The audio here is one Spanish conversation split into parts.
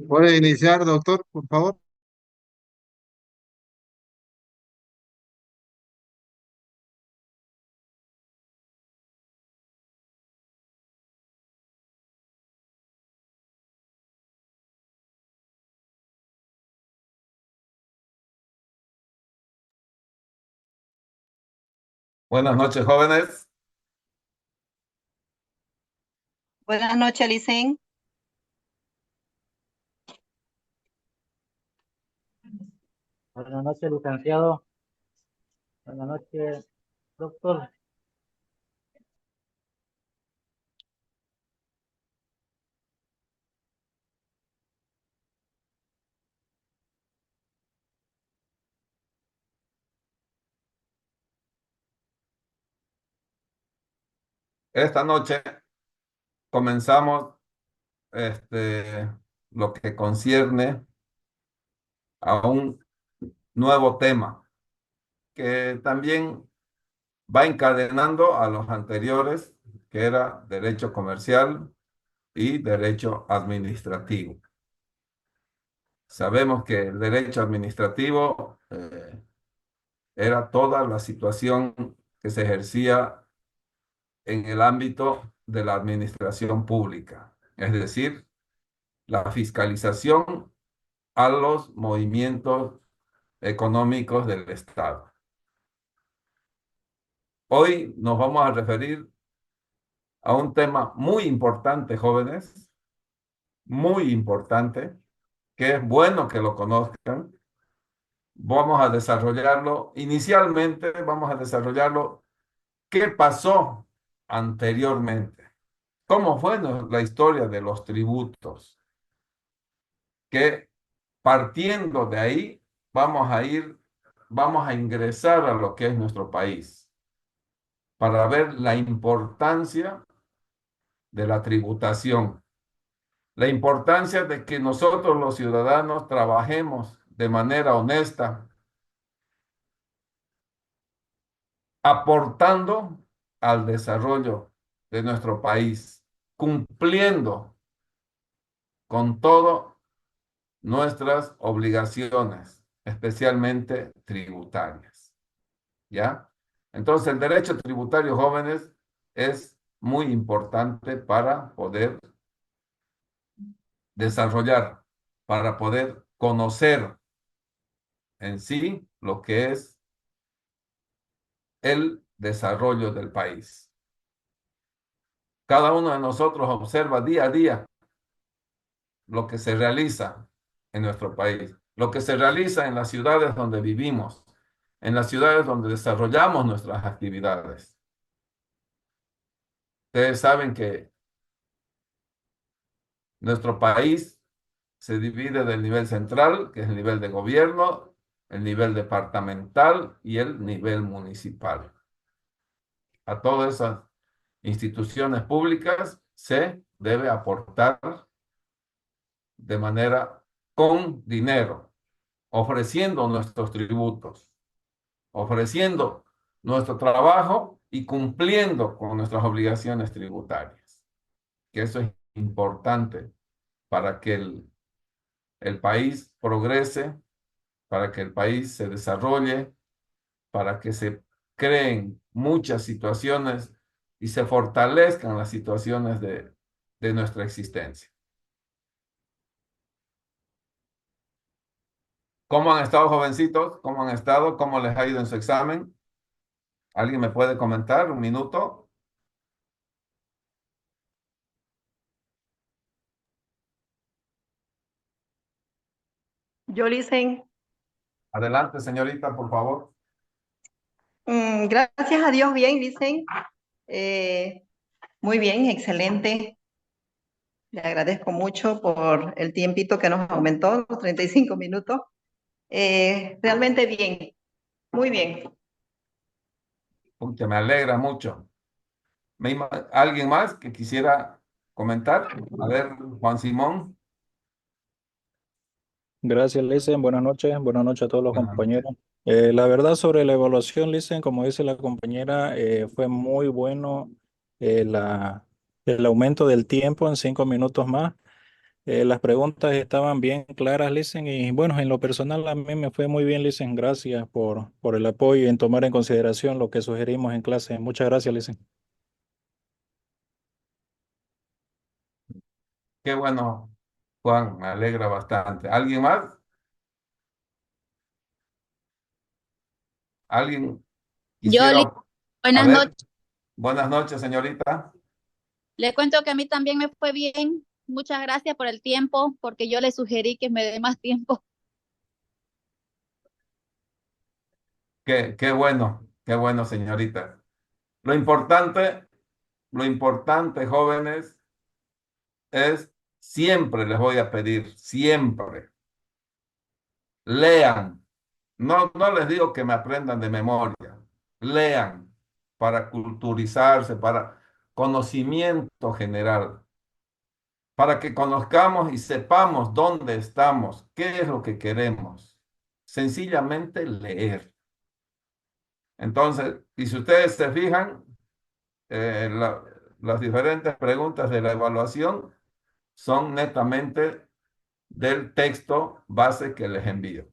Puede iniciar, doctor, por favor. Buenas noches, jóvenes. Buenas noches, Licen. Buenas noches, licenciado. Buenas noches, doctor. Esta noche comenzamos este, lo que concierne a un nuevo tema que también va encadenando a los anteriores, que era derecho comercial y derecho administrativo. Sabemos que el derecho administrativo era toda la situación que se ejercía en el ámbito de la administración pública, es decir, la fiscalización a los movimientos económicos del Estado. Hoy nos vamos a referir a un tema muy importante, jóvenes, muy importante, que es bueno que lo conozcan. Vamos a desarrollarlo. Inicialmente vamos a desarrollarlo. ¿Qué pasó anteriormente? ¿Cómo fue la historia de los tributos? Que partiendo de ahí vamos a ingresar a lo que es nuestro país para ver la importancia de la tributación, la importancia de que nosotros los ciudadanos trabajemos de manera honesta, aportando al desarrollo de nuestro país, cumpliendo con todas nuestras obligaciones, especialmente tributarias. ¿Ya? Entonces, el derecho tributario, jóvenes, es muy importante para poder desarrollar, para poder conocer en sí lo que es el desarrollo del país. Cada uno de nosotros observa día a día lo que se realiza en nuestro país, lo que se realiza en las ciudades donde vivimos, en las ciudades donde desarrollamos nuestras actividades. Ustedes saben que nuestro país se divide del nivel central, que es el nivel de gobierno, el nivel departamental y el nivel municipal. A todas esas instituciones públicas se debe aportar de manera con dinero, ofreciendo nuestros tributos, ofreciendo nuestro trabajo y cumpliendo con nuestras obligaciones tributarias. Que eso es importante para que el país progrese, para que el país se desarrolle, para que se creen muchas situaciones y se fortalezcan las situaciones de nuestra existencia. ¿Cómo han estado, jovencitos? ¿Cómo han estado? ¿Cómo les ha ido en su examen? ¿Alguien me puede comentar? Un minuto. Yo, Licen, Adelante, señorita, por favor. gracias a Dios, bien, Licen. Eh, Muy bien, excelente. Le agradezco mucho por el tiempito que nos aumentó, los 35 minutos. Realmente bien, muy bien. Pucha, me alegra mucho. ¿Alguien más que quisiera comentar? A ver, Juan Simón. Gracias, Licen. Buenas noches a todos los Buenas noches. compañeros. La verdad sobre la evaluación, Licen, como dice la compañera, fue muy bueno el aumento del tiempo en 5 minutos más. Las preguntas estaban bien claras, Listen, y bueno, en lo personal a mí me fue muy bien, Listen. Gracias por el apoyo y en tomar en consideración lo que sugerimos en clase. Muchas gracias, Listen. Qué bueno, Juan, me alegra bastante. ¿Alguien más? ¿Alguien Yo, quisiera? A buenas ver, noches. buenas noches, señorita. Le cuento que a mí también me fue bien. Muchas gracias por el tiempo, porque yo le sugerí que me dé más tiempo. Qué bueno, señorita. Lo importante, jóvenes, es siempre les voy a pedir, siempre, lean. No, no les digo que me aprendan de memoria. Lean para culturizarse, para conocimiento general, para que conozcamos y sepamos dónde estamos, qué es lo que queremos. Sencillamente leer. Entonces, y si ustedes se fijan, las diferentes preguntas de la evaluación son netamente del texto base que les envío.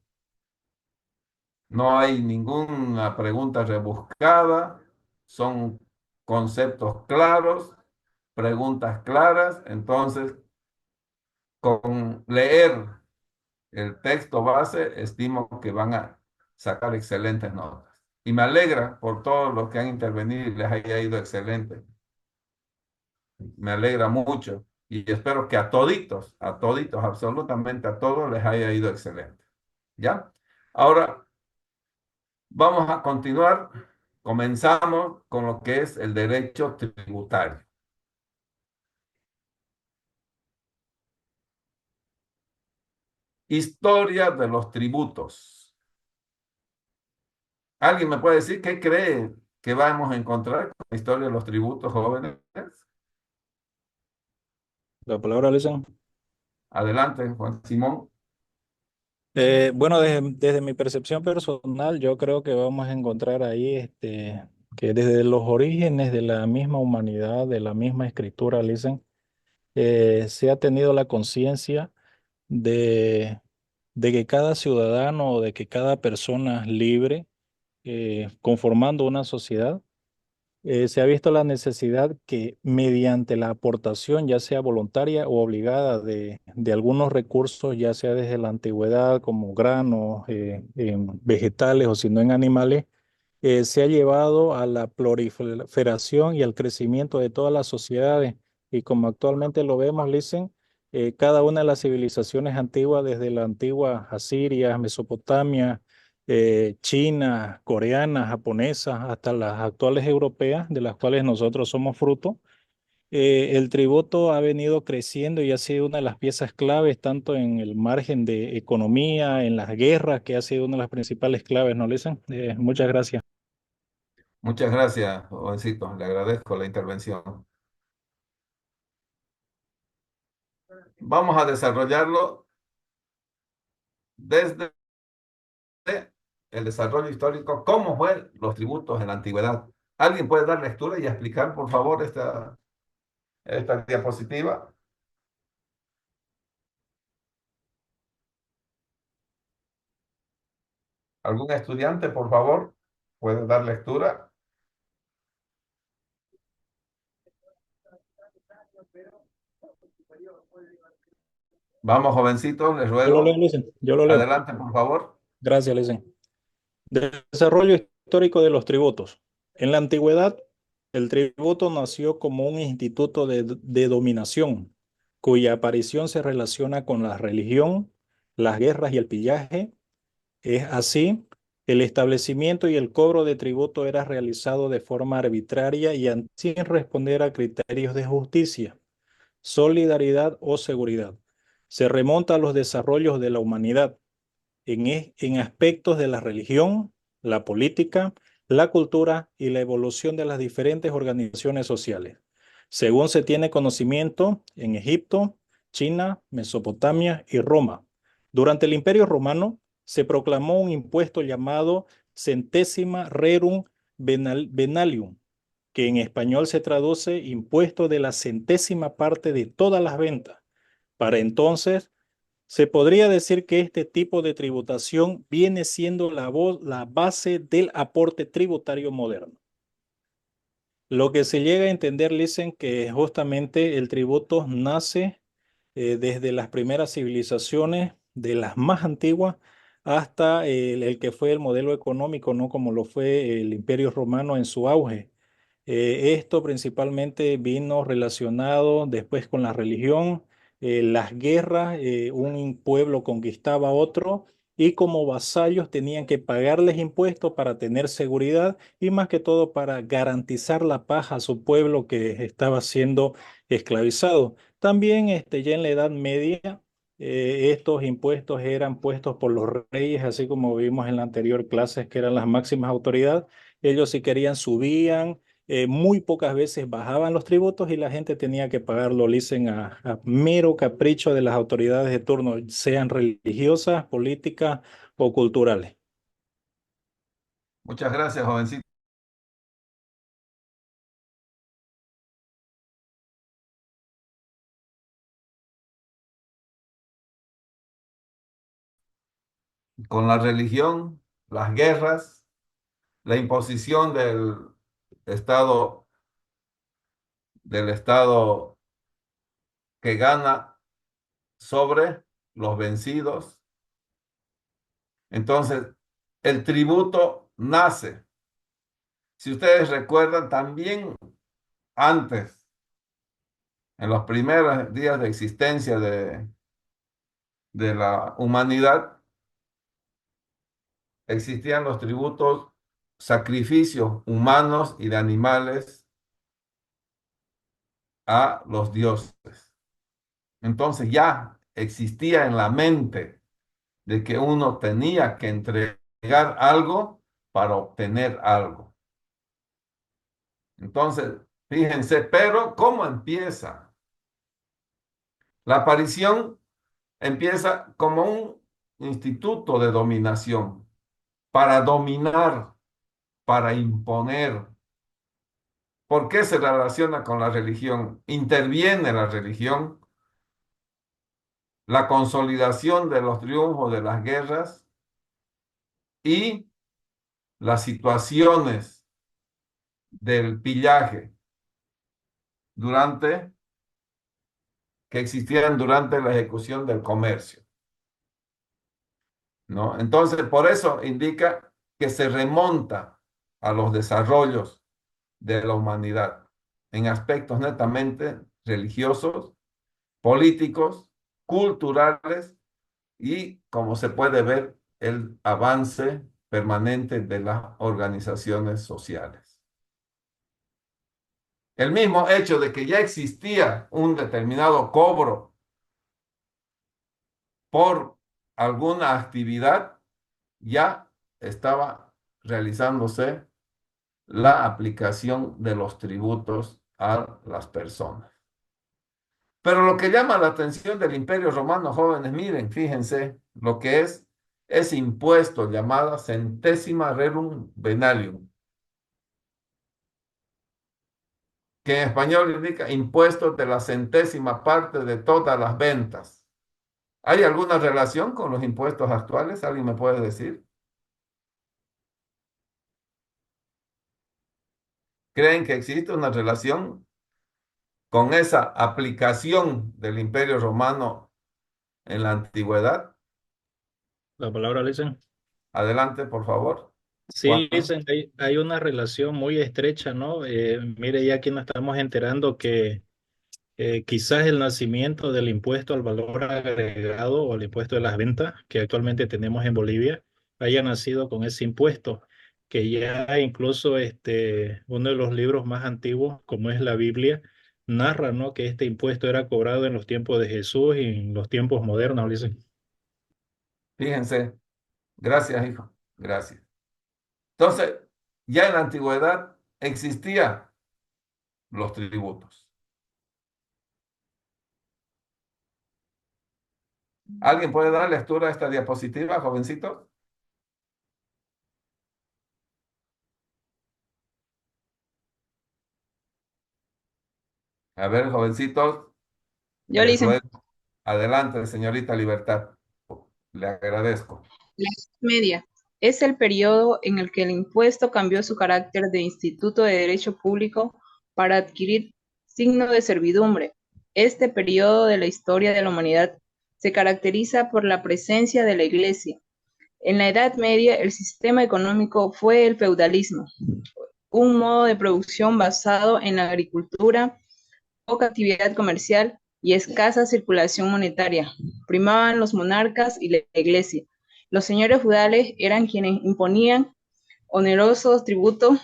No hay ninguna pregunta rebuscada, son conceptos claros, preguntas claras. Entonces, con leer el texto base, estimo que van a sacar excelentes notas. Y me alegra por todos los que han intervenido y les haya ido excelente. Me alegra mucho y espero que a toditos, absolutamente a todos les haya ido excelente. ¿Ya? Ahora vamos a continuar. Comenzamos con lo que es el derecho tributario. Historia de los tributos. ¿Alguien me puede decir qué cree que vamos a encontrar con la historia de los tributos, jóvenes? La palabra, Listen. Adelante, Juan Simón. Bueno, desde mi percepción personal, yo creo que vamos a encontrar ahí que desde los orígenes de la misma humanidad, de la misma escritura, Listen, se ha tenido la conciencia de, de que cada ciudadano o de que cada persona libre, conformando una sociedad, se ha visto la necesidad que mediante la aportación, ya sea voluntaria o obligada, de algunos recursos, ya sea desde la antigüedad como granos, en vegetales o si no en animales, se ha llevado a la proliferación y al crecimiento de todas las sociedades. Y como actualmente lo vemos, Listen, cada una de las civilizaciones antiguas, desde la antigua Asiria, Mesopotamia, China, coreana, japonesa, hasta las actuales europeas, de las cuales nosotros somos fruto, el tributo ha venido creciendo y ha sido una de las piezas claves, tanto en el margen de economía, en las guerras, que ha sido una de las principales claves, ¿no, Listen? Muchas gracias. Muchas gracias, jovencito. Le agradezco la intervención. Vamos a desarrollarlo desde el desarrollo histórico, cómo fue los tributos en la antigüedad. ¿Alguien puede dar lectura y explicar, por favor, esta diapositiva? ¿Algún estudiante, por favor, puede dar lectura? Vamos, jovencitos, les Yo lo leo, ruego. Listen. Yo lo leo. Adelante, por favor. Gracias, Listen. Desarrollo histórico de los tributos. En la antigüedad, el tributo nació como un instituto de dominación, cuya aparición se relaciona con la religión, las guerras y el pillaje. Es así, el establecimiento y el cobro de tributo era realizado de forma arbitraria y sin responder a criterios de justicia, solidaridad o seguridad. Se remonta a los desarrollos de la humanidad en aspectos de la religión, la política, la cultura y la evolución de las diferentes organizaciones sociales. Según se tiene conocimiento, en Egipto, China, Mesopotamia y Roma. Durante el Imperio Romano se proclamó un impuesto llamado centésima rerum venalium, que en español se traduce impuesto de la centésima parte de todas las ventas, Para entonces, se podría decir que este tipo de tributación viene siendo la base del aporte tributario moderno. Lo que se llega a entender, dicen que justamente el tributo nace desde las primeras civilizaciones, de las más antiguas, hasta el que fue el modelo económico, ¿no? Como lo fue el Imperio Romano en su auge. Esto principalmente vino relacionado después con la religión, las guerras, un pueblo conquistaba a otro y como vasallos tenían que pagarles impuestos para tener seguridad y más que todo para garantizar la paz a su pueblo que estaba siendo esclavizado. También ya en la Edad Media, estos impuestos eran puestos por los reyes, así como vimos en la anterior clase, que eran las máximas autoridades. Ellos si querían subían, muy pocas veces bajaban los tributos y la gente tenía que pagarlo, dicen, a mero capricho de las autoridades de turno, sean religiosas, políticas o culturales. Muchas gracias, jovencito. Con la religión, las guerras, la imposición Estado, del Estado que gana sobre los vencidos. Entonces, el tributo nace. Si ustedes recuerdan, también antes, en los primeros días de existencia de la humanidad, existían los tributos, sacrificios humanos y de animales a los dioses. Entonces ya existía en la mente de que uno tenía que entregar algo para obtener algo. Entonces, fíjense, pero ¿cómo empieza? La aparición empieza como un instituto de dominación, para dominar, para imponer. ¿Por qué se relaciona con la religión? Interviene la religión, la consolidación de los triunfos de las guerras y las situaciones del pillaje durante que existieran durante la ejecución del comercio, ¿no? Entonces, por eso indica que se remonta a los desarrollos de la humanidad en aspectos netamente religiosos, políticos, culturales y, como se puede ver, el avance permanente de las organizaciones sociales. El mismo hecho de que ya existía un determinado cobro por alguna actividad, ya estaba realizándose la aplicación de los tributos a las personas. Pero lo que llama la atención del Imperio Romano, jóvenes, miren, fíjense lo que es ese impuesto llamado centésima rerum venalium, que en español indica impuestos de la centésima parte de todas las ventas. ¿Hay alguna relación con los impuestos actuales? ¿Alguien me puede decir? ¿Creen que existe una relación con esa aplicación del Imperio Romano en la antigüedad? La palabra, dicen. Adelante, por favor. Sí, Juan. dicen, hay una relación muy estrecha, ¿no? Mire, ya aquí nos estamos enterando que quizás el nacimiento del impuesto al valor agregado o el impuesto de las ventas que actualmente tenemos en Bolivia haya nacido con ese impuesto, que ya incluso uno de los libros más antiguos, como es la Biblia, narra, ¿no? Que este impuesto era cobrado en los tiempos de Jesús y en los tiempos modernos, dicen. Fíjense. Gracias, hijo. Gracias. Entonces, ya en la antigüedad existían los tributos. ¿Alguien puede dar lectura a esta diapositiva, jovencito? A ver, jovencitos, Yo le les hice. ruego. Adelante, señorita Libertad. Le agradezco. La Edad Media es el periodo en el que el impuesto cambió su carácter de instituto de derecho público para adquirir signo de servidumbre. Este periodo de la historia de la humanidad se caracteriza por la presencia de la Iglesia. En la Edad Media, el sistema económico fue el feudalismo, un modo de producción basado en la agricultura, poca actividad comercial y escasa circulación monetaria. Primaban los monarcas y la iglesia. Los señores feudales eran quienes imponían onerosos tributos,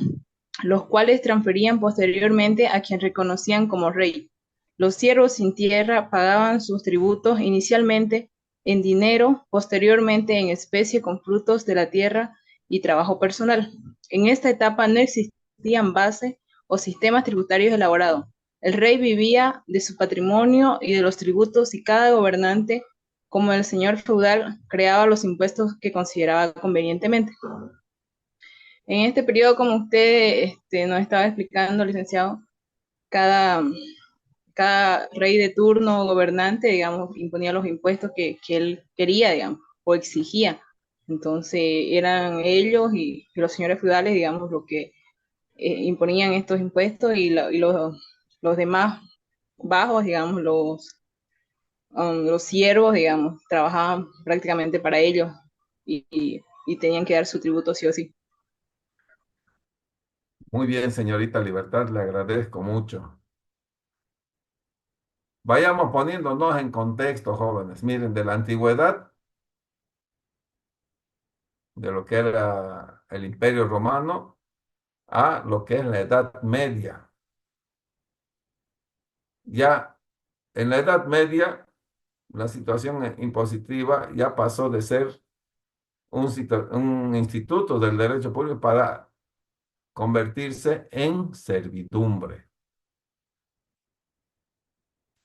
los cuales transferían posteriormente a quien reconocían como rey. Los siervos sin tierra pagaban sus tributos inicialmente en dinero, posteriormente en especie con frutos de la tierra y trabajo personal. En esta etapa no existían bases o sistemas tributarios elaborados. El rey vivía de su patrimonio y de los tributos y cada gobernante, como el señor feudal, creaba los impuestos que consideraba convenientemente. En este periodo, como usted nos estaba explicando, licenciado, cada, cada rey de turno o gobernante, digamos, imponía los impuestos que él quería, digamos, o exigía. Entonces eran ellos y los señores feudales, digamos, los que imponían estos impuestos y los demás bajos, digamos, los siervos, digamos, trabajaban prácticamente para ellos y tenían que dar su tributo sí o sí. Muy bien, señorita Libertad, le agradezco mucho. Vayamos poniéndonos en contexto, jóvenes. Miren, de la antigüedad, de lo que era el Imperio Romano, a lo que es la Edad Media. Ya en la Edad Media, la situación impositiva ya pasó de ser un instituto del derecho público para convertirse en servidumbre.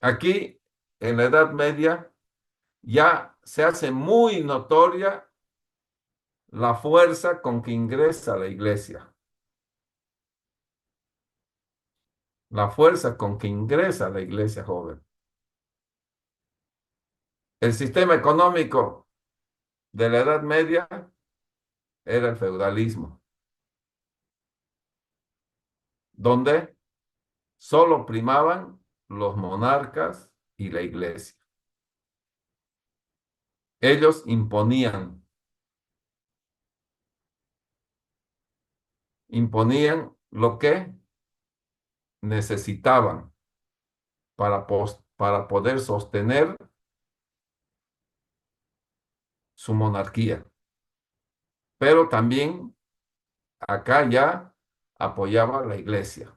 Aquí, en la Edad Media, ya se hace muy notoria la fuerza con que ingresa la iglesia. La fuerza con que ingresa la iglesia joven. El sistema económico de la Edad Media era el feudalismo, donde solo primaban los monarcas y la iglesia. Ellos imponían lo que necesitaban para poder sostener su monarquía. Pero también acá ya apoyaba la iglesia.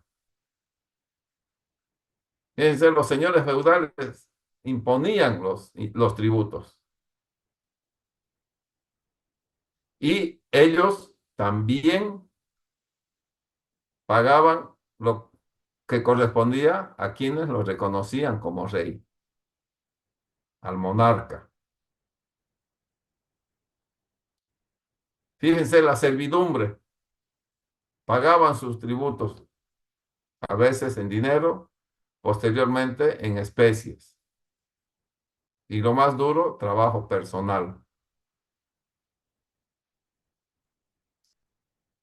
Fíjense, los señores feudales imponían los tributos. Y ellos también pagaban lo que correspondía a quienes lo reconocían como rey, al monarca. Fíjense la servidumbre. Pagaban sus tributos, a veces en dinero, posteriormente en especies. Y lo más duro, trabajo personal.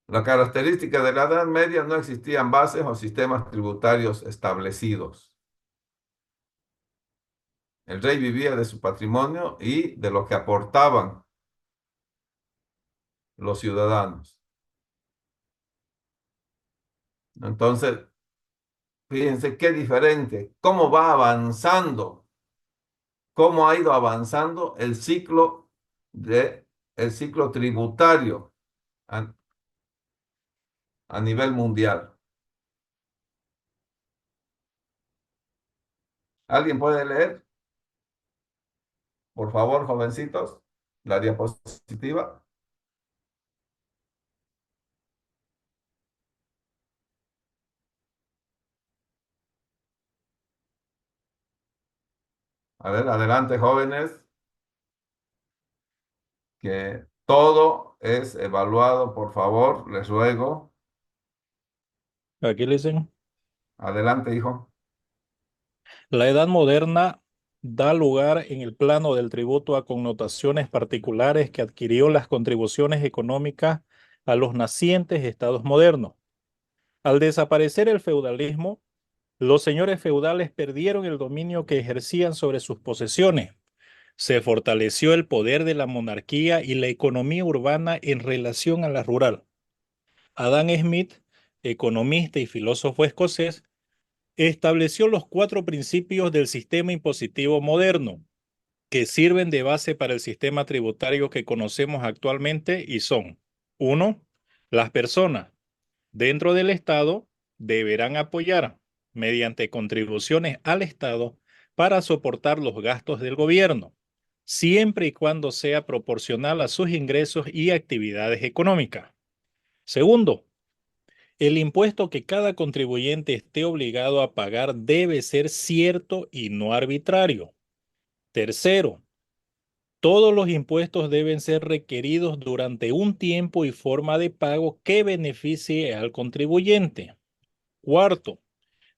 La característica de la Edad Media: no existían bases o sistemas tributarios establecidos. El rey vivía de su patrimonio y de lo que aportaban los ciudadanos. Entonces, fíjense qué diferente, cómo va avanzando, cómo ha ido avanzando el ciclo tributario a nivel mundial. ¿Alguien puede leer? Por favor, jovencitos, la diapositiva. A ver, adelante, jóvenes, que todo es evaluado, por favor, les ruego. Aquí le dicen, Adelante, hijo. la edad moderna da lugar en el plano del tributo a connotaciones particulares que adquirió las contribuciones económicas a los nacientes estados modernos. Al desaparecer el feudalismo, los señores feudales perdieron el dominio que ejercían sobre sus posesiones. Se fortaleció el poder de la monarquía y la economía urbana en relación a la rural. Adam Smith, economista y filósofo escocés, estableció los 4 principios del sistema impositivo moderno, que sirven de base para el sistema tributario que conocemos actualmente y son: 1. Las personas dentro del Estado deberán apoyar mediante contribuciones al Estado para soportar los gastos del gobierno, siempre y cuando sea proporcional a sus ingresos y actividades económicas. Segundo, el impuesto que cada contribuyente esté obligado a pagar debe ser cierto y no arbitrario. Tercero, todos los impuestos deben ser requeridos durante un tiempo y forma de pago que beneficie al contribuyente. Cuarto,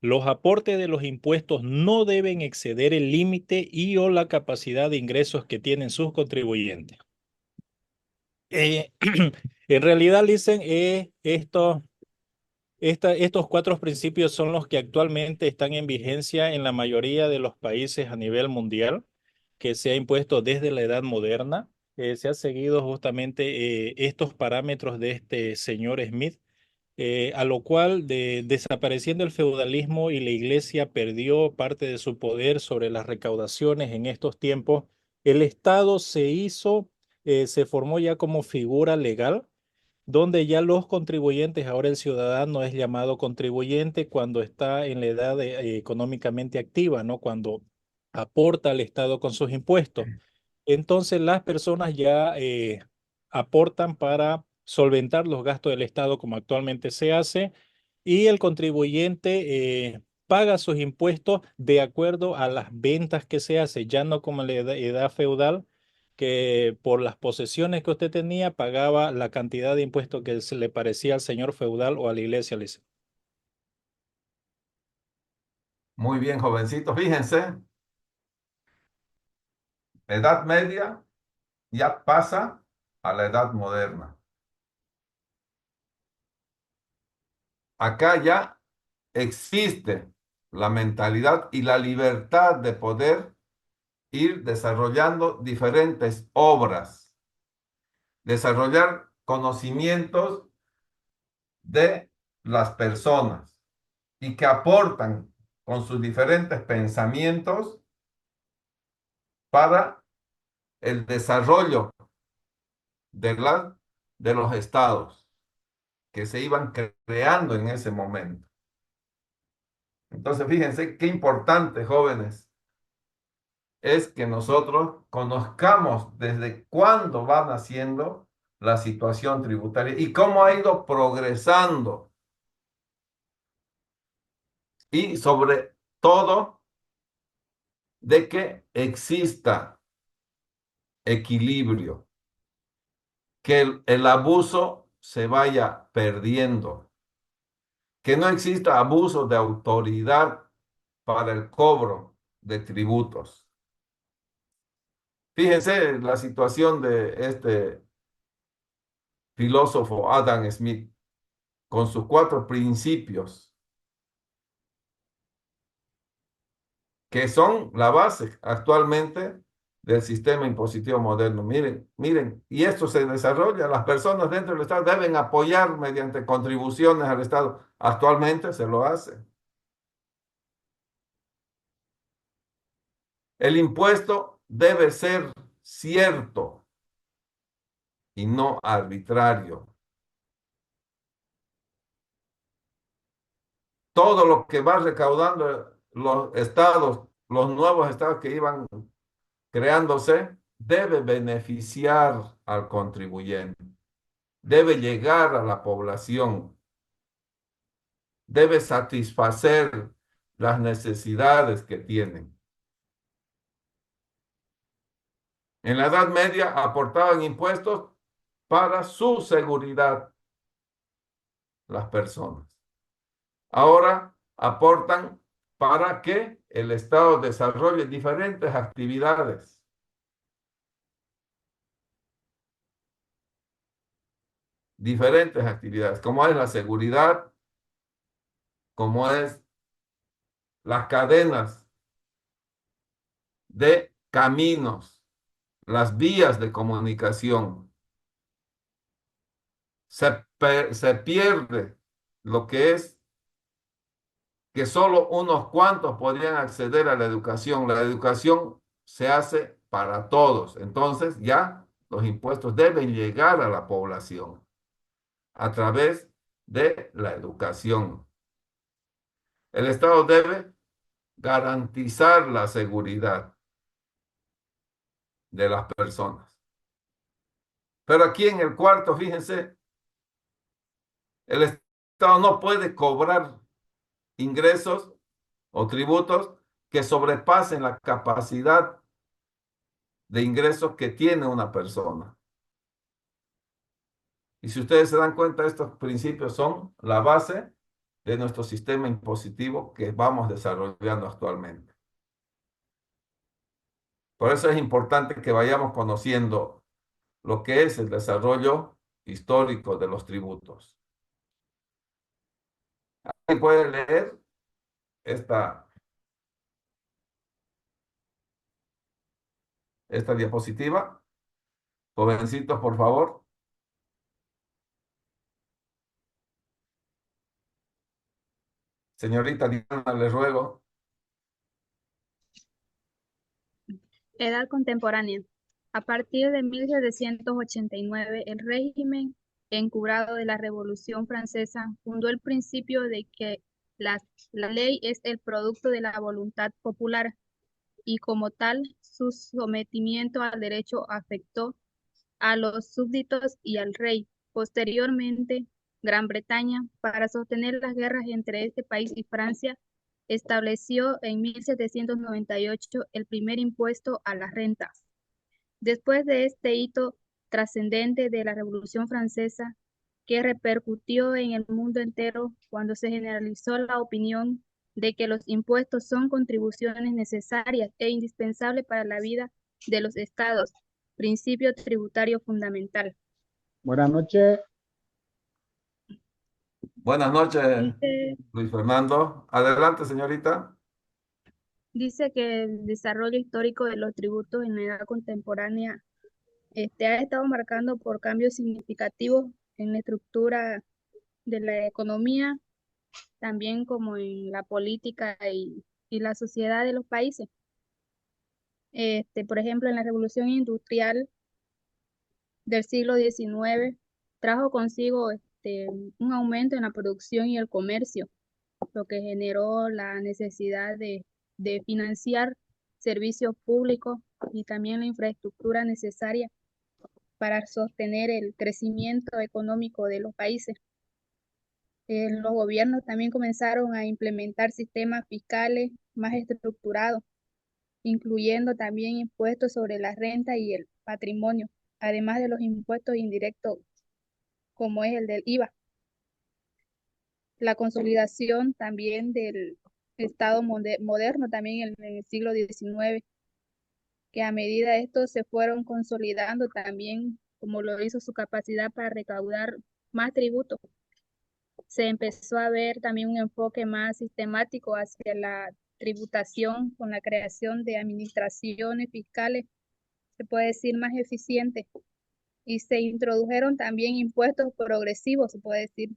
los aportes de los impuestos no deben exceder el límite y o la capacidad de ingresos que tienen sus contribuyentes. En realidad, dicen, estos 4 principios son los que actualmente están en vigencia en la mayoría de los países a nivel mundial, que se ha impuesto desde la Edad Moderna. Se ha seguido justamente estos parámetros de este señor Smith, a lo cual, desapareciendo el feudalismo y la iglesia perdió parte de su poder sobre las recaudaciones en estos tiempos, el Estado se formó ya como figura legal, donde ya los contribuyentes, ahora el ciudadano es llamado contribuyente cuando está en la edad económicamente activa, ¿no? Cuando aporta al Estado con sus impuestos. Entonces las personas ya aportan para solventar los gastos del Estado como actualmente se hace, y el contribuyente paga sus impuestos de acuerdo a las ventas que se hace, ya no como en la edad feudal, que por las posesiones que usted tenía pagaba la cantidad de impuestos que se le parecía al señor feudal o a la iglesia. Muy bien, jovencitos. Fíjense, la Edad Media ya pasa a la Edad Moderna. Acá ya existe la mentalidad y la libertad de poder ir desarrollando diferentes obras, desarrollar conocimientos de las personas y que aportan con sus diferentes pensamientos para el desarrollo de los estados que se iban creando en ese momento. Entonces, fíjense qué importante, jóvenes, es que nosotros conozcamos desde cuándo va naciendo la situación tributaria y cómo ha ido progresando. Y sobre todo, de que exista equilibrio, que el abuso se vaya perdiendo, que no exista abuso de autoridad para el cobro de tributos. Fíjense la situación de este filósofo Adam Smith con sus 4 principios, que son la base actualmente del sistema impositivo moderno. Miren, miren, y esto se desarrolla, las personas dentro del Estado deben apoyar mediante contribuciones al Estado. Actualmente se lo hace. El impuesto debe ser cierto y no arbitrario. Todo lo que va recaudando los estados, los nuevos estados que iban creándose, debe beneficiar al contribuyente, debe llegar a la población, debe satisfacer las necesidades que tienen. En la Edad Media aportaban impuestos para su seguridad las personas. Ahora aportan para que el Estado desarrolle diferentes actividades. Diferentes actividades, como es la seguridad, como es las cadenas de caminos, las vías de comunicación. Se pierde lo que es que solo unos cuantos podrían acceder a la educación. La educación se hace para todos. Entonces ya los impuestos deben llegar a la población a través de la educación. El Estado debe garantizar la seguridad de las personas. Pero aquí en el cuarto, fíjense, el Estado no puede cobrar ingresos o tributos que sobrepasen la capacidad de ingresos que tiene una persona. Y si ustedes se dan cuenta, estos principios son la base de nuestro sistema impositivo que vamos desarrollando actualmente. Por eso es importante que vayamos conociendo lo que es el desarrollo histórico de los tributos. ¿Alguien puede leer esta diapositiva? Jovencitos, por favor. Señorita Diana, le ruego. Edad contemporánea. A partir de 1789, el régimen encubrado de la Revolución Francesa fundó el principio de que la ley es el producto de la voluntad popular y como tal, su sometimiento al derecho afectó a los súbditos y al rey. Posteriormente, Gran Bretaña, para sostener las guerras entre este país y Francia, estableció en 1798 el primer impuesto a las rentas. Después de este hito trascendente de la Revolución Francesa, que repercutió en el mundo entero cuando se generalizó la opinión de que los impuestos son contribuciones necesarias e indispensables para la vida de los estados, principio tributario fundamental. Buenas noches. Buenas noches, Luis Fernando. Adelante, señorita. Dice que el desarrollo histórico de los tributos en la edad contemporánea ha estado marcando por cambios significativos en la estructura de la economía, también como en la política y la sociedad de los países. Por ejemplo, en la revolución industrial del siglo XIX trajo consigo un aumento en la producción y el comercio, lo que generó la necesidad de financiar servicios públicos y también la infraestructura necesaria para sostener el crecimiento económico de los países. Los gobiernos también comenzaron a implementar sistemas fiscales más estructurados, incluyendo también impuestos sobre la renta y el patrimonio, además de los impuestos indirectos como es el del IVA. La consolidación también del Estado moderno también en el siglo XIX, que a medida de esto se fueron consolidando también, como lo hizo su capacidad para recaudar más tributos. Se empezó a ver también un enfoque más sistemático hacia la tributación con la creación de administraciones fiscales, se puede decir, más eficientes. Y se introdujeron también impuestos progresivos, se puede decir,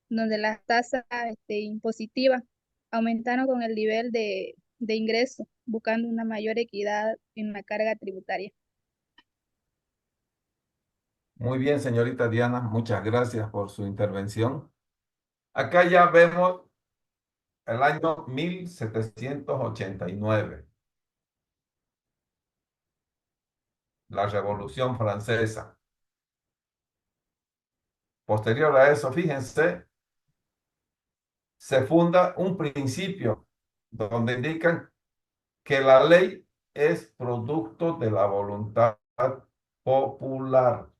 donde las tasas impositivas aumentaron con el nivel de ingreso, buscando una mayor equidad en la carga tributaria. Muy bien, señorita Diana, muchas gracias por su intervención. Acá ya vemos el año 1789, la Revolución Francesa. Posterior a eso, fíjense, se funda un principio donde indican que la ley es producto de la voluntad popular.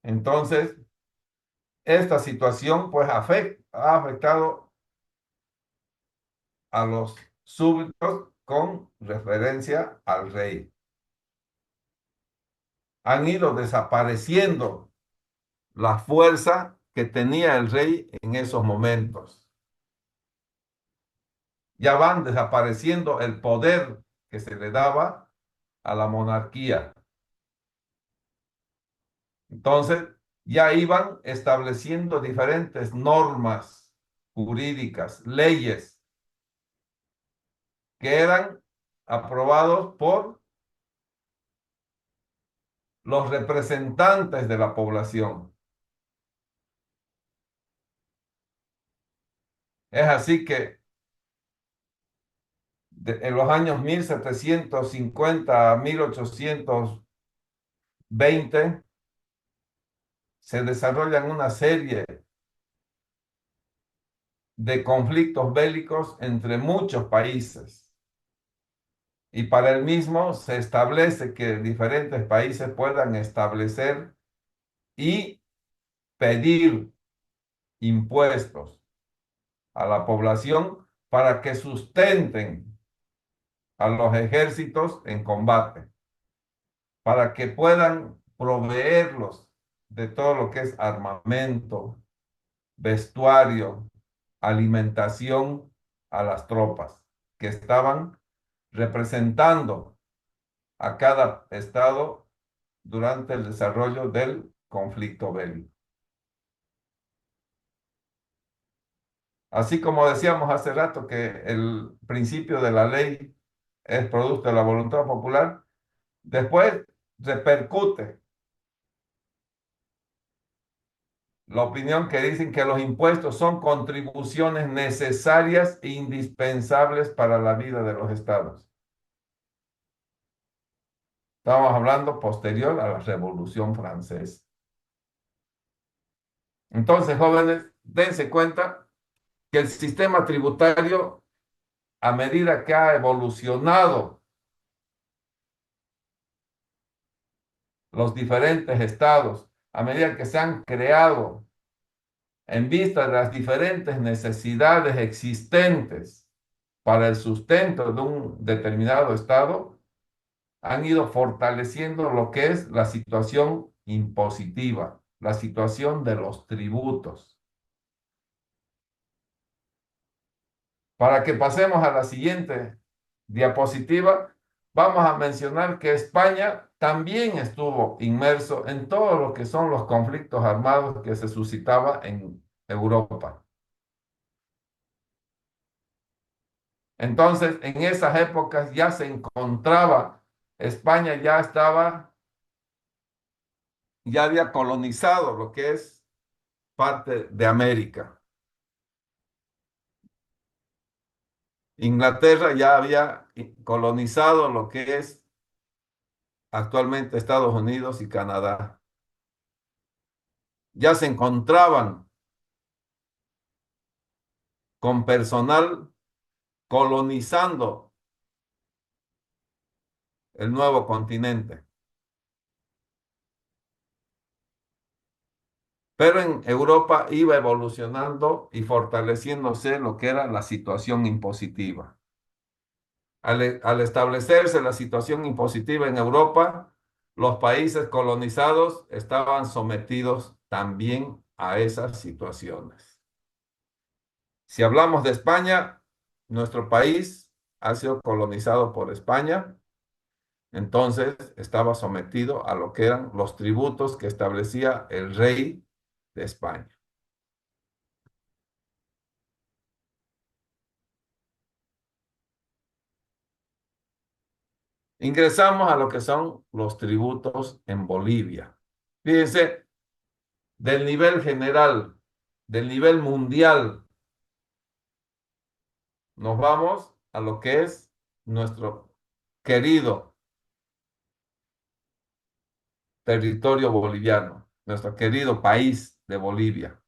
Entonces, esta situación pues ha afectado a los súbditos con referencia al rey. Han ido desapareciendo la fuerza que tenía el rey en esos momentos. Ya van desapareciendo el poder que se le daba a la monarquía. Entonces, ya iban estableciendo diferentes normas jurídicas, leyes, que eran aprobados por los representantes de la población. Es así que en los años 1750 a 1820 se desarrollan una serie de conflictos bélicos entre muchos países. Y para el mismo se establece que diferentes países puedan establecer y pedir impuestos a la población para que sustenten a los ejércitos en combate, para que puedan proveerlos de todo lo que es armamento, vestuario, alimentación a las tropas que estaban representando a cada estado durante el desarrollo del conflicto bélico. Así como decíamos hace rato que el principio de la ley es producto de la voluntad popular, después repercute la opinión que dicen que los impuestos son contribuciones necesarias e indispensables para la vida de los estados. Estamos hablando posterior a la Revolución Francesa. Entonces, jóvenes, dense cuenta que el sistema tributario, a medida que ha evolucionado los diferentes estados, a medida que se han creado en vista de las diferentes necesidades existentes para el sustento de un determinado estado, han ido fortaleciendo lo que es la situación impositiva, la situación de los tributos. Para que pasemos a la siguiente diapositiva, vamos a mencionar que España también estuvo inmerso en todo lo que son los conflictos armados que se suscitaba en Europa. Entonces, en esas épocas ya se encontraba, España ya había colonizado lo que es parte de América. Inglaterra ya había colonizado lo que es actualmente Estados Unidos y Canadá. Ya se encontraban con personal colonizando el nuevo continente. Pero en Europa iba evolucionando y fortaleciéndose lo que era la situación impositiva. Al establecerse la situación impositiva en Europa, los países colonizados estaban sometidos también a esas situaciones. Si hablamos de España, nuestro país ha sido colonizado por España, entonces estaba sometido a lo que eran los tributos que establecía el rey de España. Ingresamos a lo que son los tributos en Bolivia. Fíjense, del nivel general, del nivel mundial, nos vamos a lo que es nuestro querido territorio boliviano, nuestro querido país de Bolivia.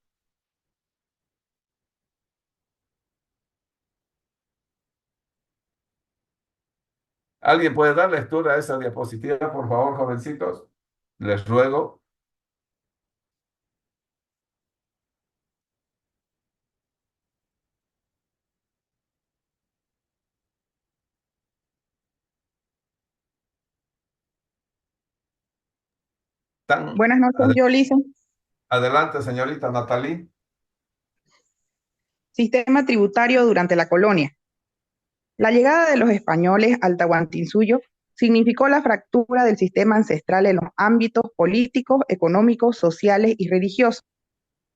¿Alguien puede dar lectura a esa diapositiva, por favor, jovencitos? Les ruego. Tan Buenas noches, yo, Lisa. adelante, señorita Natalie. Sistema tributario durante la colonia. La llegada de los españoles al Tahuantinsuyo significó la fractura del sistema ancestral en los ámbitos políticos, económicos, sociales y religiosos.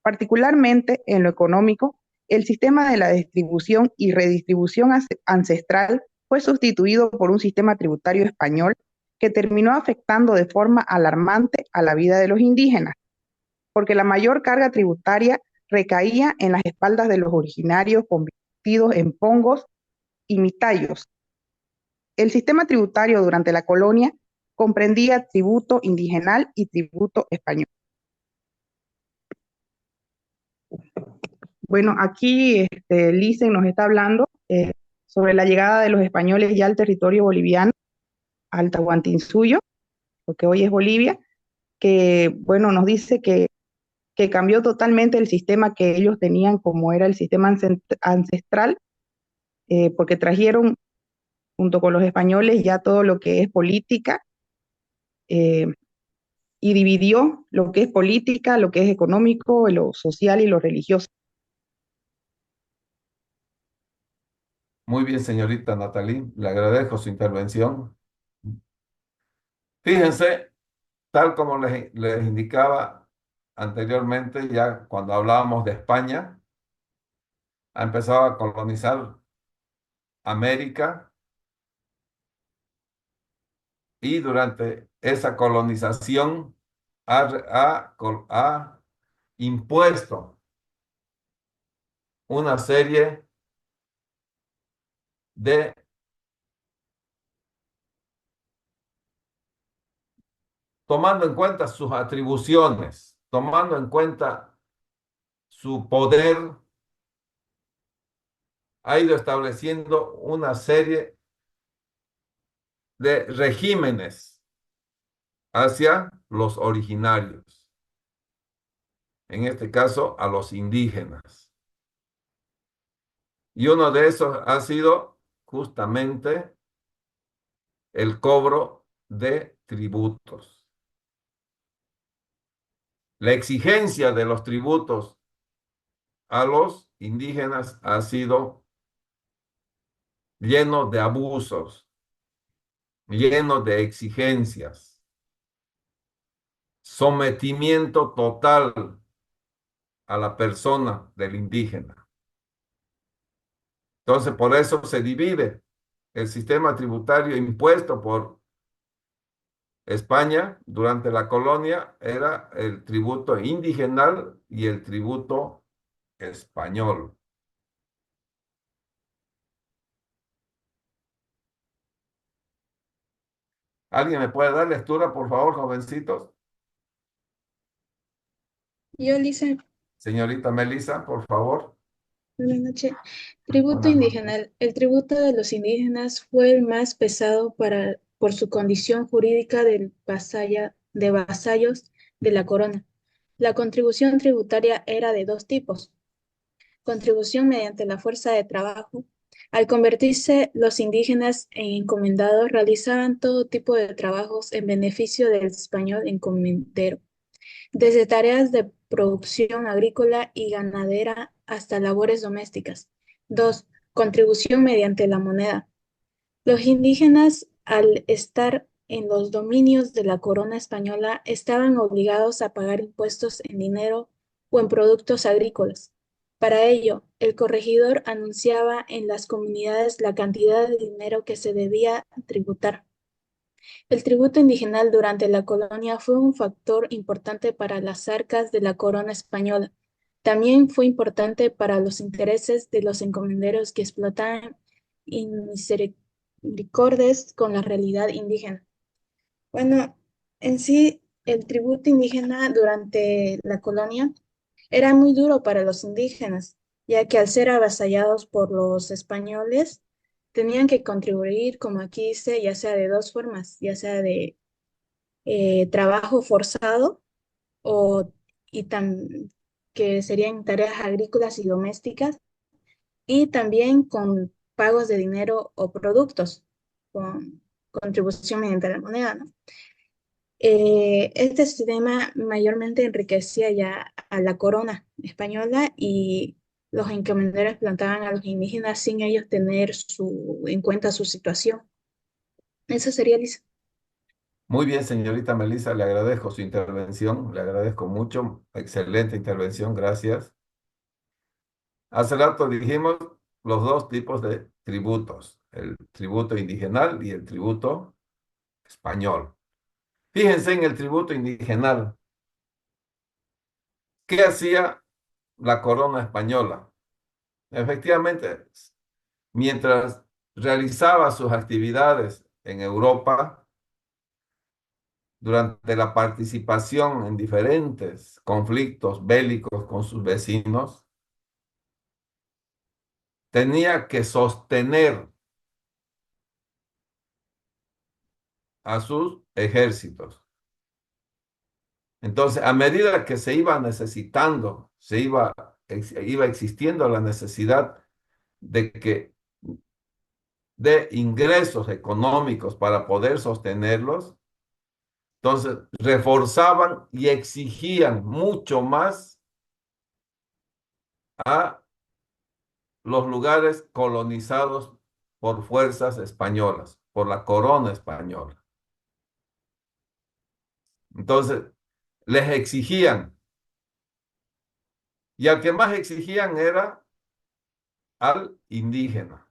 Particularmente en lo económico, el sistema de la distribución y redistribución ancestral fue sustituido por un sistema tributario español que terminó afectando de forma alarmante a la vida de los indígenas, porque la mayor carga tributaria recaía en las espaldas de los originarios convertidos en pongos y mitayos. El sistema tributario durante la colonia comprendía tributo indigenal y tributo español. Bueno, aquí Lisen nos está hablando sobre la llegada de los españoles ya al territorio boliviano, al Tahuantinsuyo, lo que hoy es Bolivia, que bueno, nos dice que cambió totalmente el sistema que ellos tenían, como era el sistema ancestral, porque trajeron junto con los españoles ya todo lo que es política, y dividió lo que es política, lo que es económico, lo social y lo religioso. Muy bien, señorita Natalie, le agradezco su intervención. Fíjense, tal como les indicaba anteriormente, ya cuando hablábamos de España, ha empezado a colonizar América y durante esa colonización ha impuesto una serie de tomando en cuenta sus atribuciones, tomando en cuenta su poder, ha ido estableciendo una serie de regímenes hacia los originarios, en este caso a los indígenas. Y uno de esos ha sido justamente el cobro de tributos. La exigencia de los tributos a los indígenas ha sido lleno de abusos, lleno de exigencias, sometimiento total a la persona del indígena. Entonces, por eso se divide el sistema tributario impuesto por España durante la colonia, era el tributo indigenal y el tributo español. ¿Alguien me puede dar lectura, por favor, jovencitos? Yo, Lisa, Señorita Melissa, por favor. buenas noches. Tributo Buenas noches. indígena. El tributo de los indígenas fue el más pesado por su condición jurídica de vasallos de la corona. La contribución tributaria era de dos tipos. Contribución mediante la fuerza de trabajo. Al convertirse los indígenas en encomendados, realizaban todo tipo de trabajos en beneficio del español encomendero, desde tareas de producción agrícola y ganadera hasta labores domésticas. 2. Contribución mediante la moneda. Los indígenas, al estar en los dominios de la corona española, estaban obligados a pagar impuestos en dinero o en productos agrícolas. Para ello, el corregidor anunciaba en las comunidades la cantidad de dinero que se debía tributar. El tributo indigenal durante la colonia fue un factor importante para las arcas de la corona española. También fue importante para los intereses de los encomenderos que explotaban inmisericordes con la realidad indígena. Bueno, en sí, el tributo indígena durante la colonia era muy duro para los indígenas, ya que al ser avasallados por los españoles, tenían que contribuir, como aquí dice, ya sea de dos formas, ya sea de trabajo forzado o, que serían tareas agrícolas y domésticas, y también con pagos de dinero o productos, con contribución mediante la moneda, ¿no? Este sistema mayormente enriquecía ya a la corona española y los encomenderos plantaban a los indígenas sin ellos tener en cuenta su situación. Eso sería, Lisa. Muy bien, señorita Melissa, le agradezco su intervención, le agradezco mucho. Excelente intervención, gracias. Hace rato dijimos los dos tipos de tributos, el tributo indigenal y el tributo español. Fíjense en el tributo indigenal. ¿Qué hacía la corona española? Efectivamente, mientras realizaba sus actividades en Europa, durante la participación en diferentes conflictos bélicos con sus vecinos, tenía que sostener a sus ejércitos. Entonces, a medida que se iba necesitando, iba existiendo la necesidad de ingresos económicos para poder sostenerlos, entonces reforzaban y exigían mucho más a los lugares colonizados por fuerzas españolas, por la corona española. Entonces, les exigían, y al que más exigían era al indígena.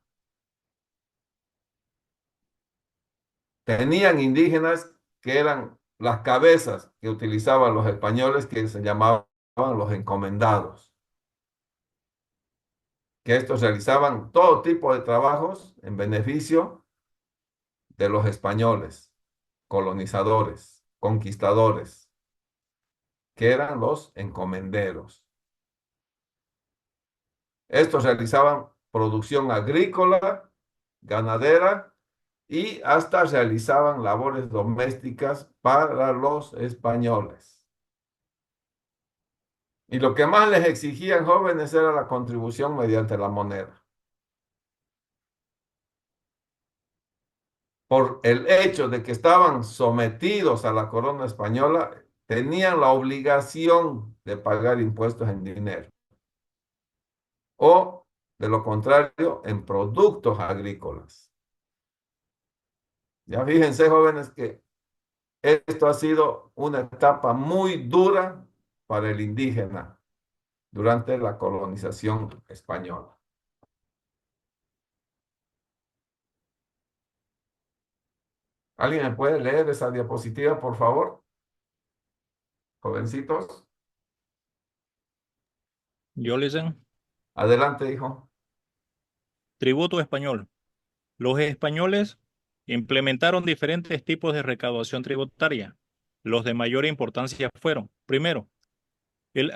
Tenían indígenas que eran las cabezas que utilizaban los españoles, que se llamaban los encomendados, que estos realizaban todo tipo de trabajos en beneficio de los españoles, colonizadores, conquistadores, que eran los encomenderos. Estos realizaban producción agrícola, ganadera y hasta realizaban labores domésticas para los españoles. Y lo que más les exigían, jóvenes, era la contribución mediante la moneda. Por el hecho de que estaban sometidos a la corona española, tenían la obligación de pagar impuestos en dinero. O, de lo contrario, en productos agrícolas. Ya fíjense, jóvenes, que esto ha sido una etapa muy dura para el indígena durante la colonización española. ¿Alguien me puede leer esa diapositiva, por favor? Jovencitos. Yo listen. Adelante, hijo. Tributo español. Los españoles implementaron diferentes tipos de recaudación tributaria. Los de mayor importancia fueron, primero, el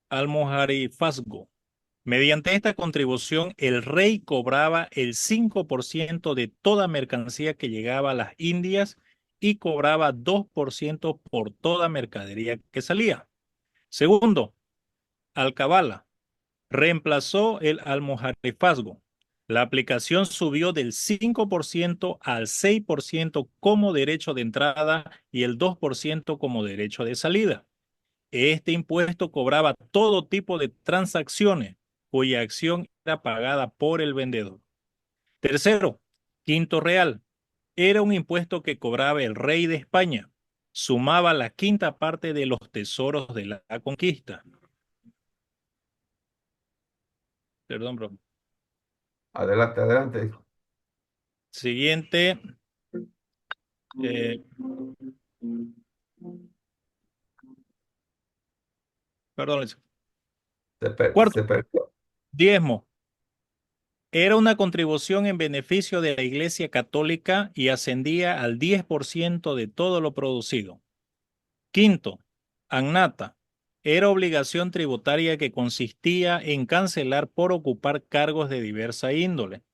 almojarifazgo. Mediante esta contribución, el rey cobraba el 5% de toda mercancía que llegaba a las Indias y cobraba 2% por toda mercadería que salía. Segundo, alcabala. Reemplazó el almojarifazgo. La aplicación subió del 5% al 6% como derecho de entrada y el 2% como derecho de salida. Este impuesto cobraba todo tipo de transacciones cuya acción era pagada por el vendedor. Tercero, quinto real. Era un impuesto que cobraba el rey de España. Sumaba la quinta parte de los tesoros de la conquista. Perdón, bro. Adelante, adelante, hijo. Siguiente. Perdón. Cuarto, Se perdió. diezmo. Era una contribución en beneficio de la Iglesia Católica y ascendía al 10% de todo lo producido. Quinto, annata. Era obligación tributaria que consistía en cancelar por ocupar cargos de diversa índole.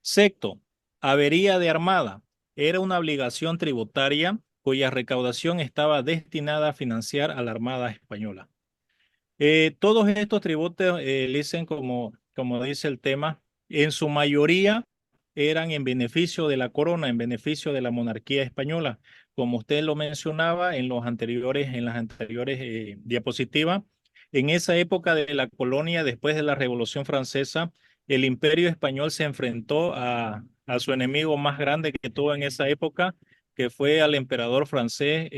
Sexto, avería de armada. Era una obligación tributaria cuya recaudación estaba destinada a financiar a la Armada Española. Todos estos tributos, dicen como dice el tema, en su mayoría eran en beneficio de la corona, en beneficio de la monarquía española, como usted lo mencionaba en en las anteriores diapositivas, en esa época de la colonia, después de la Revolución Francesa, el Imperio Español se enfrentó a su enemigo más grande que tuvo en esa época, que fue al emperador francés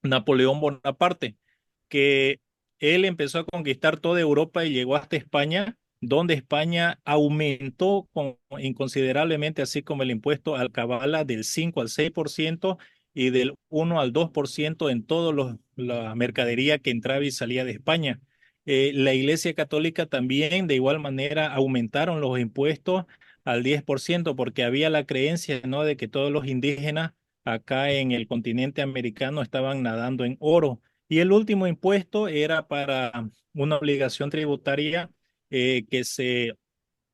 Napoleón Bonaparte, que él empezó a conquistar toda Europa y llegó hasta España, donde España aumentó inconsiderablemente, así como el impuesto al cabala del 5 al 6% y del 1 al 2% en toda la mercadería que entraba y salía de España. La Iglesia Católica también, de igual manera, aumentaron los impuestos al 10% porque había la creencia, ¿no?, de que todos los indígenas acá en el continente americano estaban nadando en oro. Y el último impuesto era para una obligación tributaria que se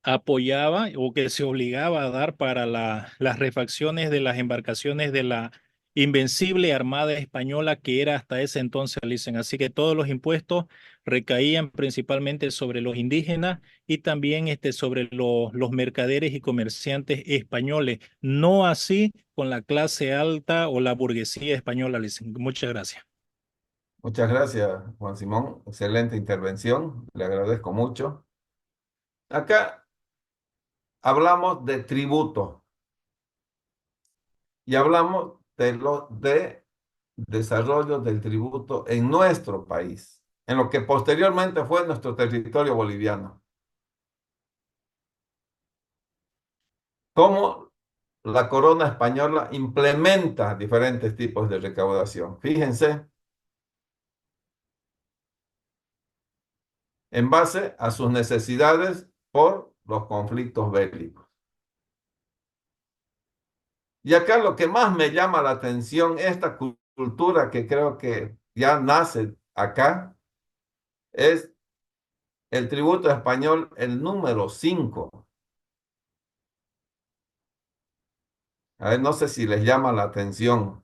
apoyaba o que se obligaba a dar para las refacciones de las embarcaciones de la Invencible Armada Española, que era hasta ese entonces, dicen. Así que todos los impuestos recaían principalmente sobre los indígenas y también sobre los mercaderes y comerciantes españoles, no así con la clase alta o la burguesía española, dicen. Muchas gracias. Muchas gracias, Juan Simón. Excelente intervención. Le agradezco mucho. Acá hablamos de tributo y hablamos de desarrollo del tributo en nuestro país, en lo que posteriormente fue nuestro territorio boliviano. Cómo la corona española implementa diferentes tipos de recaudación. Fíjense, en base a sus necesidades por los conflictos bélicos. Y acá lo que más me llama la atención, esta cultura que creo que ya nace acá, es el tributo español, el número 5. A ver, no sé si les llama la atención.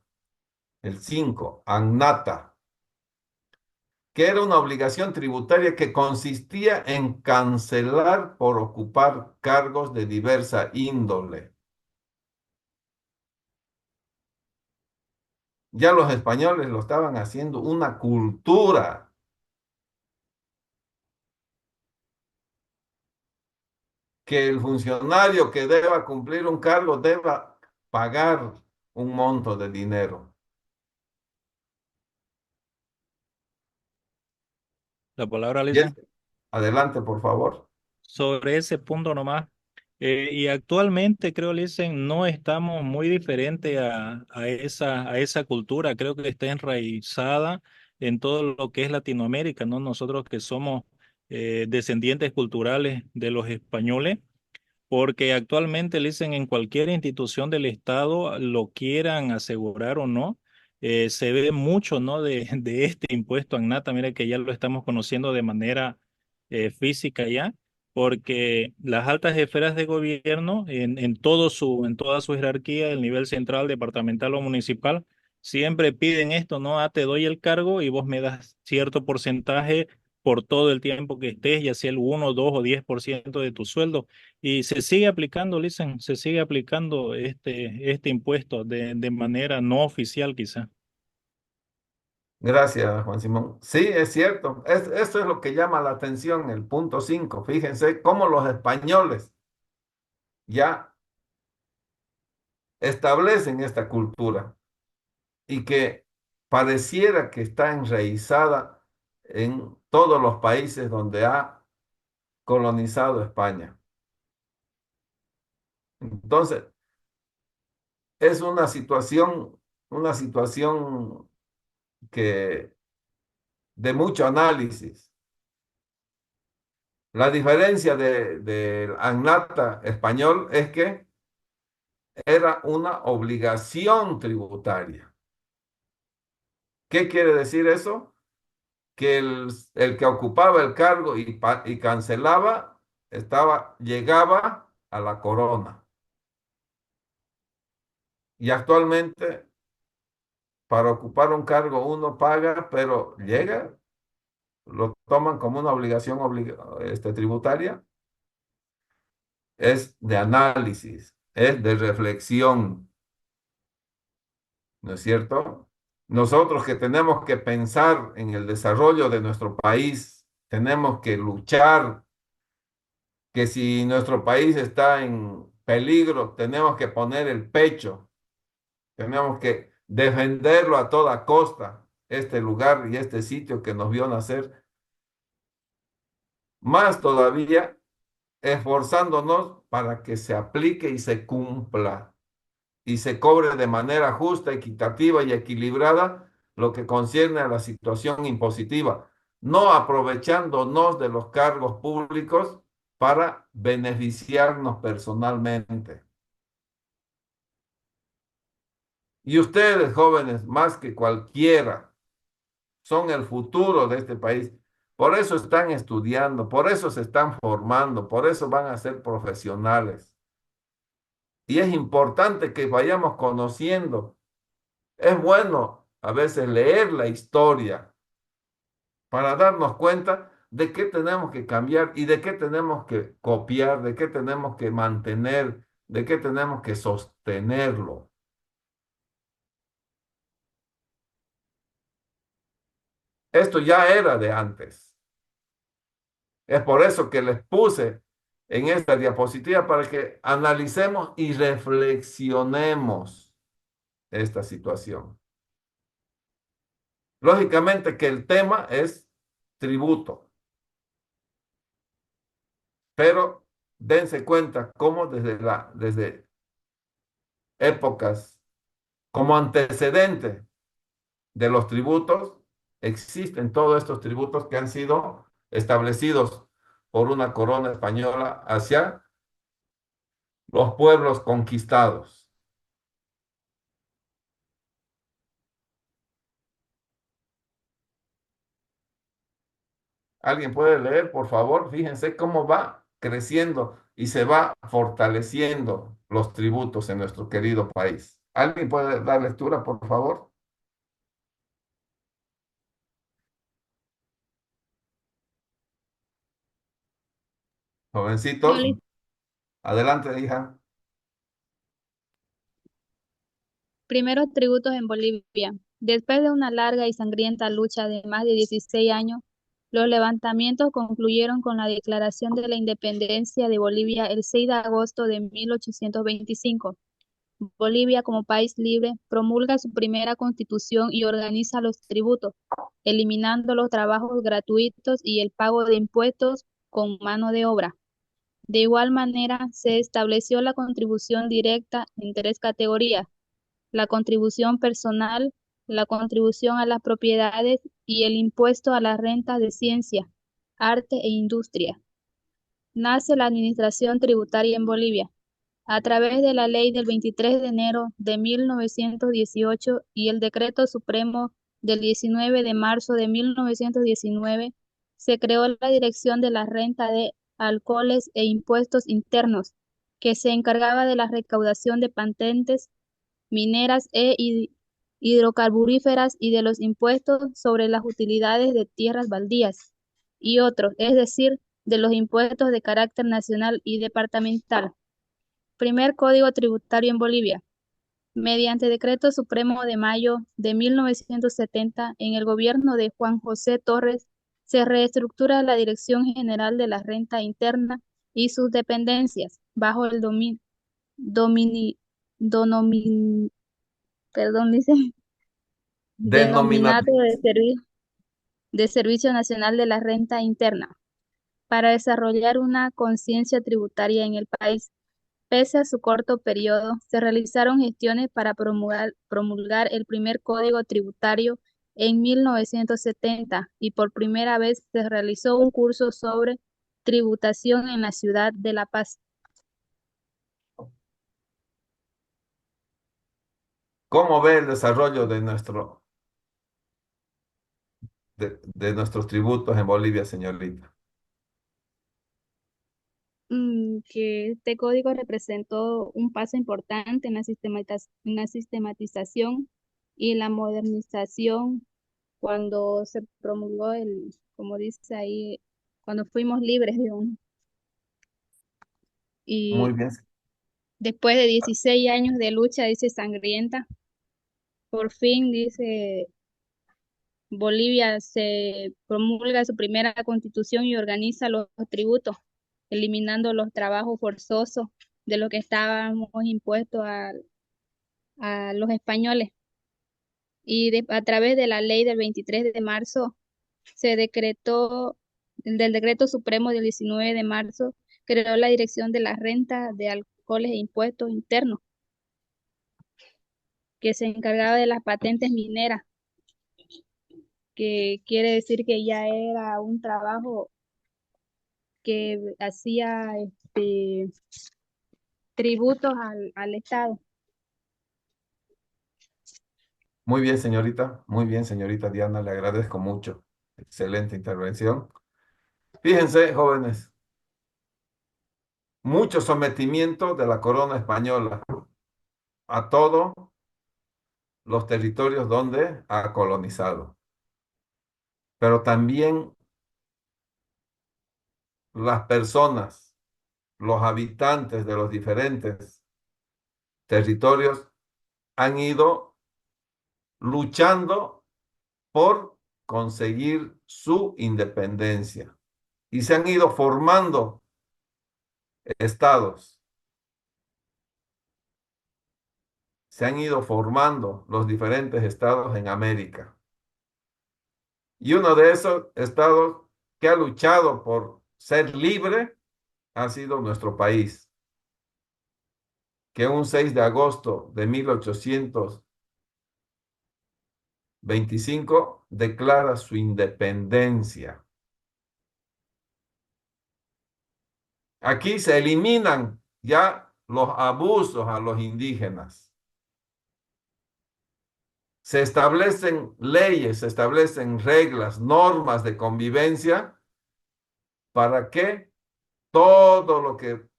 El 5, annata, que era una obligación tributaria que consistía en cancelar por ocupar cargos de diversa índole. Ya los españoles lo estaban haciendo una cultura. Que el funcionario que deba cumplir un cargo deba pagar un monto de dinero. La palabra, Y Lisa. adelante, por favor. Sobre ese punto nomás. Y actualmente creo, Licen, no estamos muy diferentes a esa cultura. Creo que está enraizada en todo lo que es Latinoamérica, ¿no? Nosotros que somos descendientes culturales de los españoles, porque actualmente, dicen, en cualquier institución del Estado, lo quieran asegurar o no, se ve mucho, ¿no?, de este impuesto ANNATA. Mira que ya lo estamos conociendo de manera física ya, porque las altas esferas de gobierno, en toda su jerarquía, el nivel central, departamental o municipal, siempre piden esto, ¿no? Ah, te doy el cargo y vos me das cierto porcentaje por todo el tiempo que estés, ya sea el 1, 2 o 10% de tu sueldo. Y se sigue aplicando, Listen, se sigue aplicando este impuesto de manera no oficial quizá. Gracias, Juan Simón. Sí, es cierto. Esto es lo que llama la atención, el punto 5. Fíjense cómo los españoles ya establecen esta cultura y que pareciera que está enraizada en todos los países donde ha colonizado España. Entonces, es una situación que de mucho análisis. La diferencia del ANNATA español es que era una obligación tributaria. ¿Qué quiere decir eso? Que el que ocupaba el cargo y cancelaba, llegaba a la corona. Y actualmente, para ocupar un cargo uno paga, pero llega, lo toman como una obligación tributaria. Es de análisis, es de reflexión. ¿no es cierto? Nosotros que tenemos que pensar en el desarrollo de nuestro país, tenemos que luchar, que si nuestro país está en peligro, tenemos que poner el pecho, tenemos que defenderlo a toda costa, este lugar y este sitio que nos vio nacer. Más todavía, esforzándonos para que se aplique y se cumpla y se cobre de manera justa, equitativa y equilibrada lo que concierne a la situación impositiva, no aprovechándonos de los cargos públicos para beneficiarnos personalmente. Y ustedes, jóvenes, más que cualquiera, son el futuro de este país. Por eso están estudiando, por eso se están formando, por eso van a ser profesionales. Y es importante que vayamos conociendo. Es bueno a veces leer la historia para darnos cuenta de qué tenemos que cambiar y de qué tenemos que copiar, de qué tenemos que mantener, de qué tenemos que sostenerlo. Esto ya era de antes. Es por eso que les puse en esta diapositiva para que analicemos y reflexionemos esta situación. Lógicamente que el tema es tributo, pero dense cuenta cómo desde épocas como antecedente de los tributos existen todos estos tributos que han sido establecidos por una corona española hacia los pueblos conquistados. ¿Alguien puede leer, por favor? Fíjense cómo va creciendo y se va fortaleciendo los tributos en nuestro querido país. ¿Alguien puede dar lectura, por favor? Yo Jovencitos, les adelante, hija. Primeros tributos en Bolivia. Después de una larga y sangrienta lucha de más de 16 años, los levantamientos concluyeron con la declaración de la independencia de Bolivia el 6 de agosto de 1825. Bolivia, como país libre, promulga su primera constitución y organiza los tributos, eliminando los trabajos gratuitos y el pago de impuestos con mano de obra. De igual manera, se estableció la contribución directa en tres categorías: la contribución personal, la contribución a las propiedades y el impuesto a las rentas de ciencia, arte e industria. Nace la administración tributaria en Bolivia a través de la ley del 23 de enero de 1918 y el decreto supremo del 19 de marzo de 1919. Se creó la Dirección de la Renta de Alcoholes e Impuestos Internos, que se encargaba de la recaudación de patentes mineras e hidrocarburíferas y de los impuestos sobre las utilidades de tierras baldías y otros, es decir, de los impuestos de carácter nacional y departamental. Primer Código Tributario en Bolivia. Mediante Decreto Supremo de mayo de 1970, en el gobierno de Juan José Torres, se reestructura la Dirección General de la Renta Interna y sus dependencias bajo el donomin- perdón, dice, denominato Denominativo. de Servicio Nacional de la Renta Interna, para desarrollar una conciencia tributaria en el país. Pese a su corto periodo, se realizaron gestiones para promulgar el primer código tributario en 1970 y por primera vez se realizó un curso sobre tributación en la ciudad de La Paz. ¿Cómo ve el desarrollo de nuestros tributos en Bolivia, señorita? Que este código representó un paso importante en en la sistematización y la modernización cuando se promulgó como dice ahí, cuando fuimos libres de un. Muy Y bien. después de 16 años de lucha, dice sangrienta, por fin, dice, Bolivia se promulga su primera constitución y organiza los tributos, eliminando los trabajos forzosos de lo que estábamos impuestos a los españoles. Y a través de la ley del 23 de marzo se decretó, del decreto supremo del 19 de marzo, creó la Dirección de la Renta de Alcoholes e Impuestos Internos, que se encargaba de las patentes mineras, que quiere decir que ya era un trabajo que hacía tributos al Estado. Muy bien, señorita. Muy bien, señorita Diana. Le agradezco mucho. Excelente intervención. Fíjense, jóvenes, mucho sometimiento de la corona española a todos los territorios donde ha colonizado. Pero también las personas, los habitantes de los diferentes territorios han ido luchando por conseguir su independencia y se han ido formando estados, se han ido formando los diferentes estados en América. Y uno de esos estados que ha luchado por ser libre ha sido nuestro país, que un 6 de agosto de 1825 declara su independencia. Aquí se eliminan ya los abusos a los indígenas. Se establecen leyes, se establecen reglas, normas de convivencia para que todo lo que,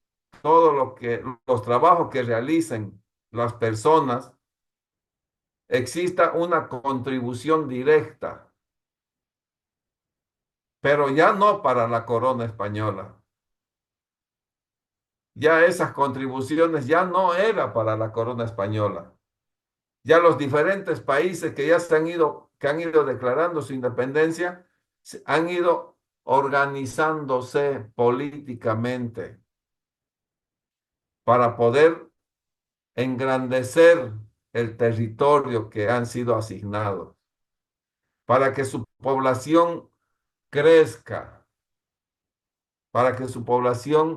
los trabajos que realicen las personas, exista una contribución directa, pero ya no para la corona española. Ya esas contribuciones ya no era para la corona española. Ya los diferentes países que ya que han ido declarando su independencia, han ido organizándose políticamente para poder engrandecer el territorio que han sido asignados, para que su población crezca, para que su población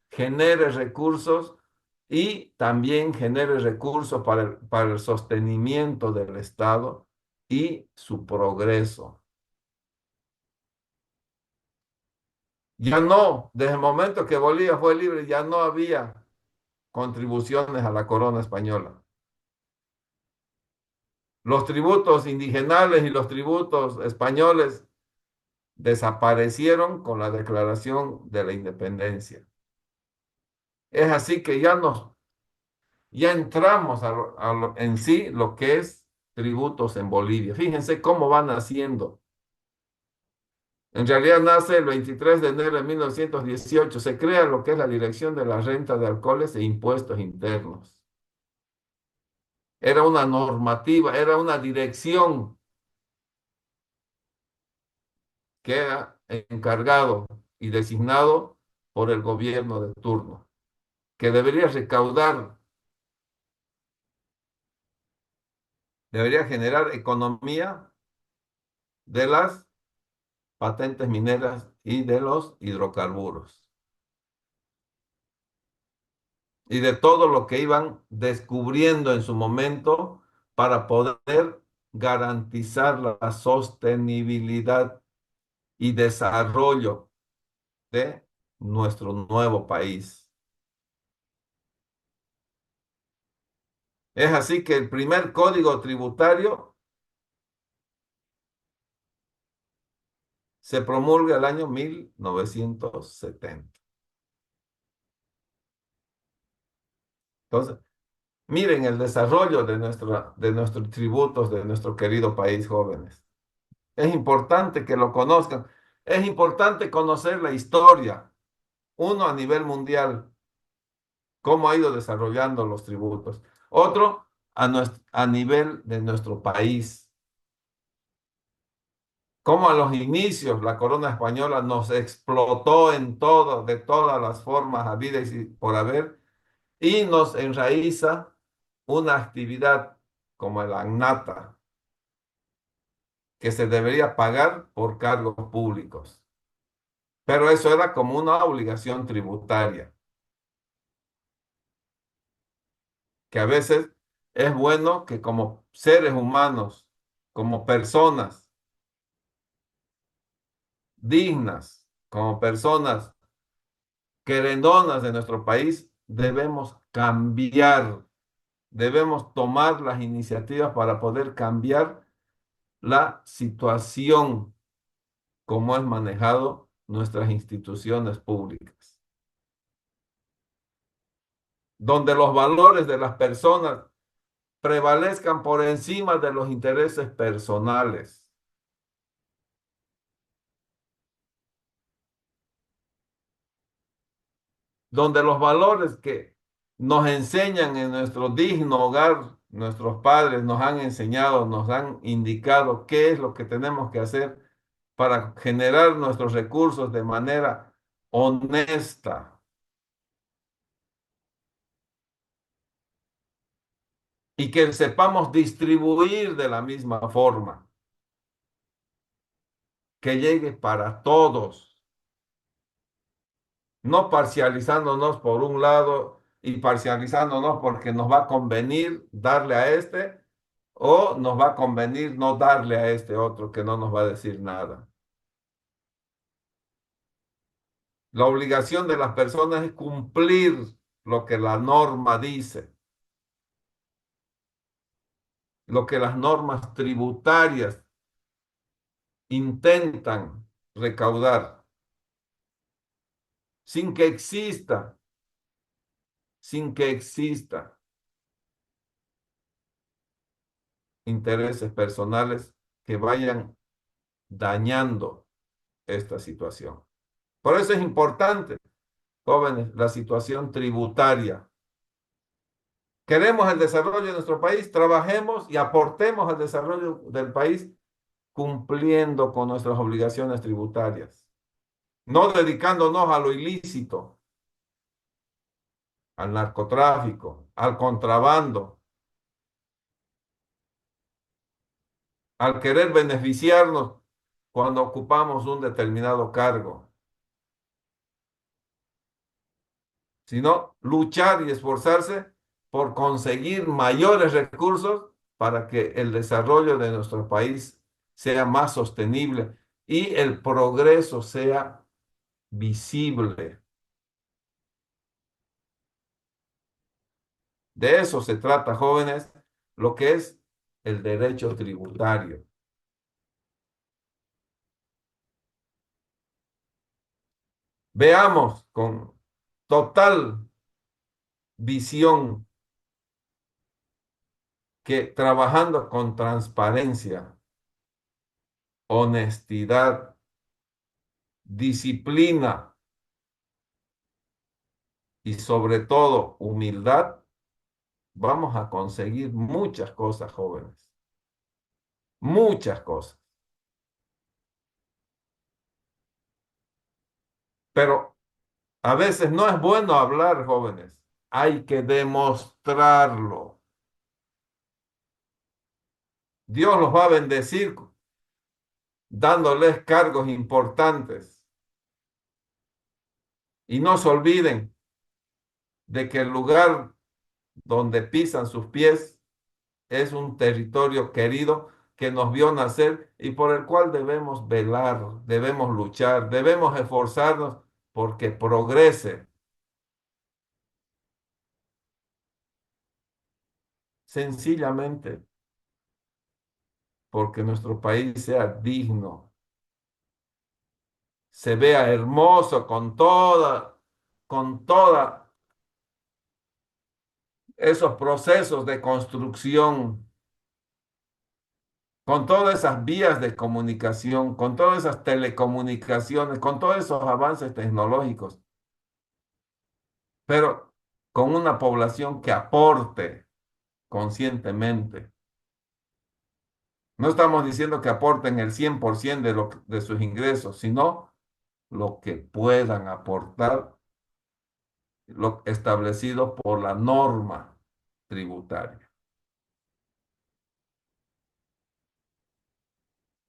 genere recursos y también genere recursos para el sostenimiento del Estado y su progreso. Ya no, desde el momento que Bolivia fue libre, ya no había contribuciones a la corona española. Los tributos indigenales y los tributos españoles desaparecieron con la declaración de la independencia. Es así que ya entramos en sí lo que es tributos en Bolivia. Fíjense cómo van haciendo. En realidad nace el 23 de enero de 1918. Se crea lo que es la Dirección de la Renta de Alcoholes e Impuestos Internos. Era una normativa, era una dirección que era encargado y designado por el gobierno de turno, que debería recaudar, debería generar economía de las patentes mineras y de los hidrocarburos. Y de todo lo que iban descubriendo en su momento para poder garantizar la sostenibilidad y desarrollo de nuestro nuevo país. Es así que el primer código tributario se promulga el año 1970. Entonces, miren el desarrollo de nuestros tributos de nuestro querido país, jóvenes. Es importante que lo conozcan. Es importante conocer la historia, uno a nivel mundial, cómo ha ido desarrollando los tributos. Otro, a nivel de nuestro país. Como a los inicios la corona española nos explotó en todo, de todas las formas habidas y por haber, y nos enraiza una actividad como el ANNATA, que se debería pagar por cargos públicos. Pero eso era como una obligación tributaria, que a veces es bueno que como seres humanos, como personas dignas, como personas querendonas de nuestro país, debemos cambiar, debemos tomar las iniciativas para poder cambiar la situación como es manejado nuestras instituciones públicas, donde los valores de las personas prevalezcan por encima de los intereses personales, donde los valores que nos enseñan en nuestro digno hogar, nuestros padres nos han enseñado, nos han indicado qué es lo que tenemos que hacer para generar nuestros recursos de manera honesta y que sepamos distribuir de la misma forma, que llegue para todos, no parcializándonos por un lado y parcializándonos porque nos va a convenir darle a este o nos va a convenir no darle a este otro que no nos va a decir nada. La obligación de las personas es cumplir lo que la norma dice, lo que las normas tributarias intentan recaudar, sin que exista, sin que exista intereses personales que vayan dañando esta situación. Por eso es importante, jóvenes, la situación tributaria. Queremos el desarrollo de nuestro país, trabajemos y aportemos al desarrollo del país cumpliendo con nuestras obligaciones tributarias, no dedicándonos a lo ilícito, al narcotráfico, al contrabando, al querer beneficiarnos cuando ocupamos un determinado cargo, sino luchar y esforzarse por conseguir mayores recursos para que el desarrollo de nuestro país sea más sostenible y el progreso sea visible. De eso se trata, jóvenes, lo que es el derecho tributario. Veamos con total visión que trabajando con transparencia, honestidad, disciplina y sobre todo humildad, vamos a conseguir muchas cosas, jóvenes. Muchas cosas. Pero a veces no es bueno hablar, jóvenes. Hay que demostrarlo. Dios los va a bendecir dándoles cargos importantes. Y no se olviden de que el lugar donde pisan sus pies es un territorio querido que nos vio nacer y por el cual debemos velar, debemos luchar, debemos esforzarnos porque progrese. Sencillamente porque nuestro país sea digno, se vea hermoso con toda esos procesos de construcción, con todas esas vías de comunicación, con todas esas telecomunicaciones, con todos esos avances tecnológicos, pero con una población que aporte, conscientemente. No estamos diciendo que aporten el 100% de sus ingresos, sino lo que puedan aportar, lo establecido por la norma tributaria.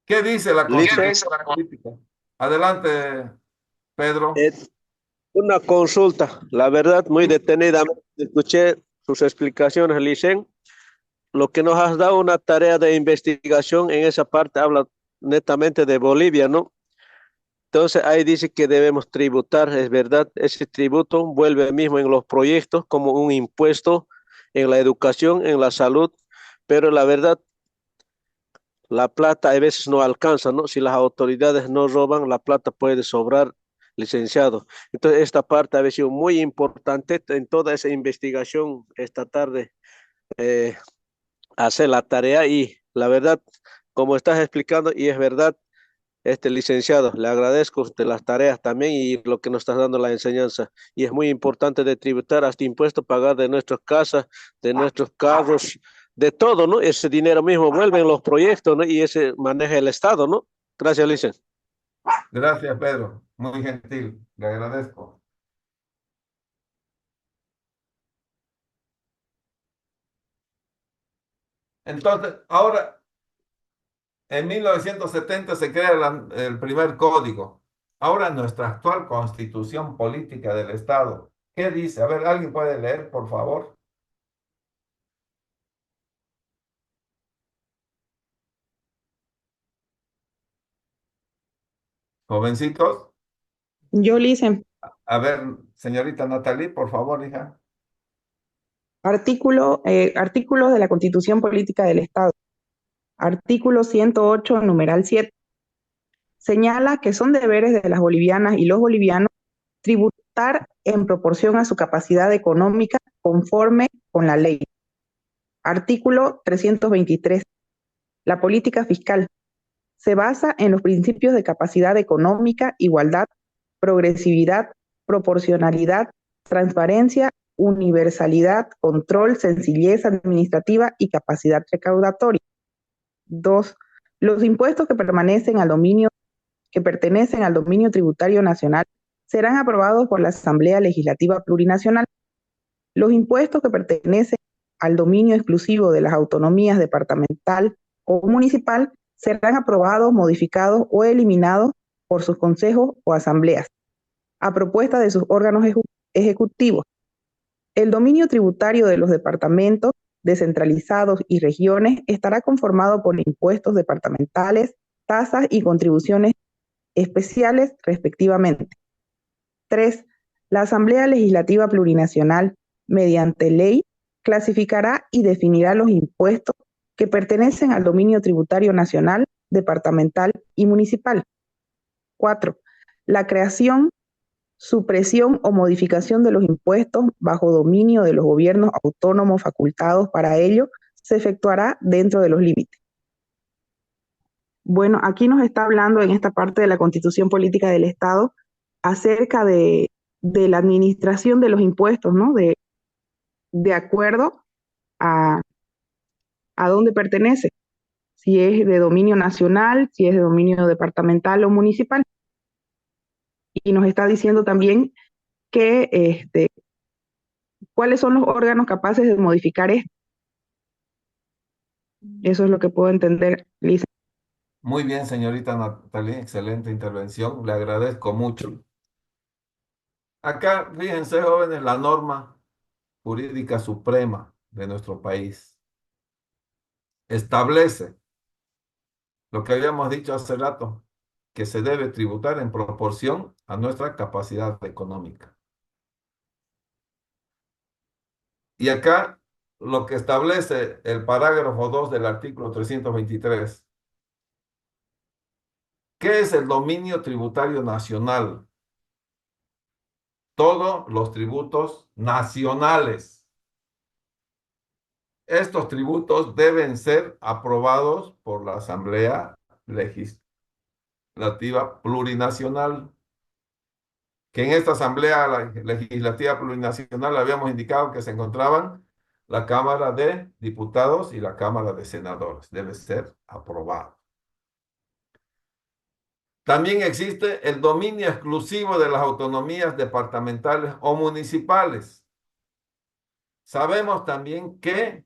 ¿Qué dice la Constitución política? Adelante, Pedro. Una consulta, la verdad, muy detenidamente escuché sus explicaciones, Licen. Lo que nos has dado una tarea de investigación en esa parte habla netamente de Bolivia, ¿no? Entonces ahí dice que debemos tributar, es verdad, ese tributo vuelve mismo en los proyectos como un impuesto en la educación, en la salud, pero la verdad, la plata a veces no alcanza, ¿no? Si las autoridades no roban, la plata puede sobrar, licenciado. Entonces esta parte ha sido muy importante en toda esa investigación esta tarde, eh, hacer la tarea y la verdad, como estás explicando, y es verdad, licenciado, le agradezco de las tareas también y lo que nos estás dando la enseñanza. Y es muy importante de tributar hasta impuestos, pagar de nuestras casas, de nuestros carros, de todo, ¿no? Ese dinero mismo vuelve en los proyectos, ¿no? Y ese maneja el Estado, ¿no? Gracias, licenciado. Gracias, Pedro. Muy gentil. Le agradezco. Entonces, ahora, en 1970 se crea el primer código. Ahora, nuestra actual constitución política del Estado, ¿qué dice? A ver, ¿alguien puede leer, por favor? Jovencitos. Yo, Licen, A ver, señorita Natalie, por favor, hija. artículos de la Constitución Política del Estado. Artículo 108, numeral 7. Señala que son deberes de las bolivianas y los bolivianos tributar en proporción a su capacidad económica conforme con la ley. Artículo 323. La política fiscal se basa en los principios de capacidad económica, igualdad, progresividad, proporcionalidad, transparencia, universalidad, control, sencillez administrativa y capacidad recaudatoria. 2. Los impuestos que pertenecen al dominio tributario nacional serán aprobados por la Asamblea Legislativa Plurinacional. Los impuestos que pertenecen al dominio exclusivo de las autonomías departamental o municipal serán aprobados, modificados o eliminados por sus consejos o asambleas, a propuesta de sus órganos ejecutivos. El dominio tributario de los departamentos descentralizados y regiones estará conformado por impuestos departamentales, tasas y contribuciones especiales respectivamente. 3. La Asamblea Legislativa Plurinacional, mediante ley, clasificará y definirá los impuestos que pertenecen al dominio tributario nacional, departamental y municipal. 4. La creación, supresión o modificación de los impuestos bajo dominio de los gobiernos autónomos facultados para ello se efectuará dentro de los límites. Bueno, aquí nos está hablando en esta parte de la Constitución Política del Estado acerca de la administración de los impuestos, ¿no? De acuerdo a dónde pertenece, si es de dominio nacional, si es de dominio departamental o municipal. Y nos está diciendo también que cuáles son los órganos capaces de modificar esto. Eso es lo que puedo entender, Lisa. Muy bien, señorita Natalie, excelente intervención. Le agradezco mucho. Acá, fíjense, jóvenes, la norma jurídica suprema de nuestro país establece lo que habíamos dicho hace rato, que se debe tributar en proporción a nuestra capacidad económica. Y acá lo que establece el parágrafo 2 del artículo 323. ¿Qué es el dominio tributario nacional? Todos los tributos nacionales. Estos tributos deben ser aprobados por la Asamblea Legislativa Plurinacional, que en esta Asamblea Legislativa Plurinacional habíamos indicado que se encontraban la Cámara de Diputados y la Cámara de Senadores. Debe ser aprobado. También existe el dominio exclusivo de las autonomías departamentales o municipales. Sabemos también que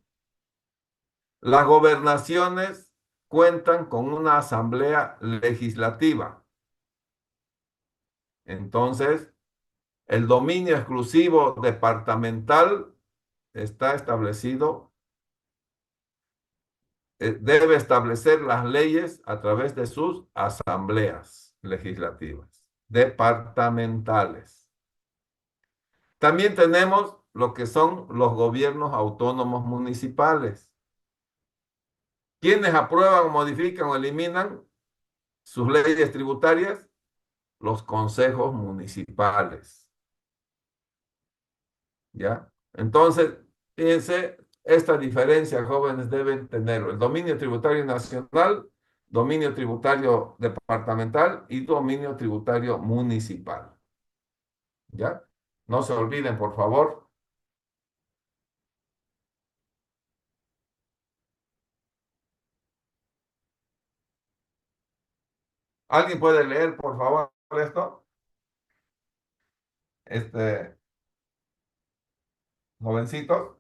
las gobernaciones cuentan con una asamblea legislativa. Entonces, el dominio exclusivo departamental está establecido, debe establecer las leyes a través de sus asambleas legislativas departamentales. También tenemos lo que son los gobiernos autónomos municipales. ¿Quiénes aprueban o modifican o eliminan sus leyes tributarias? Los consejos municipales. ¿Ya? Entonces, fíjense, esta diferencia, jóvenes, deben tenerlo. El dominio tributario nacional, dominio tributario departamental y dominio tributario municipal. ¿Ya? No se olviden, por favor. ¿Alguien puede leer, por favor, esto? Jovencitos.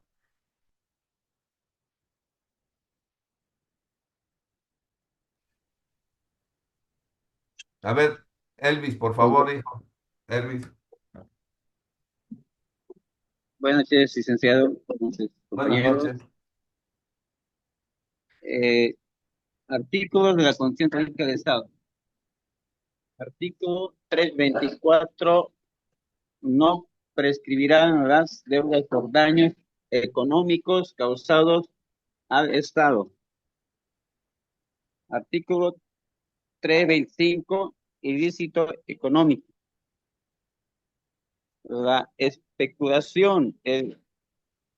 A ver, Elvis, por favor, hijo. Elvis. Buenas noches, licenciado. Buenas Buenas compañeros. noches. Artículos de la Constitución Política del Estado. Artículo 324. No prescribirán las deudas por daños económicos causados al Estado. Artículo 325. Ilícito económico. La especulación, el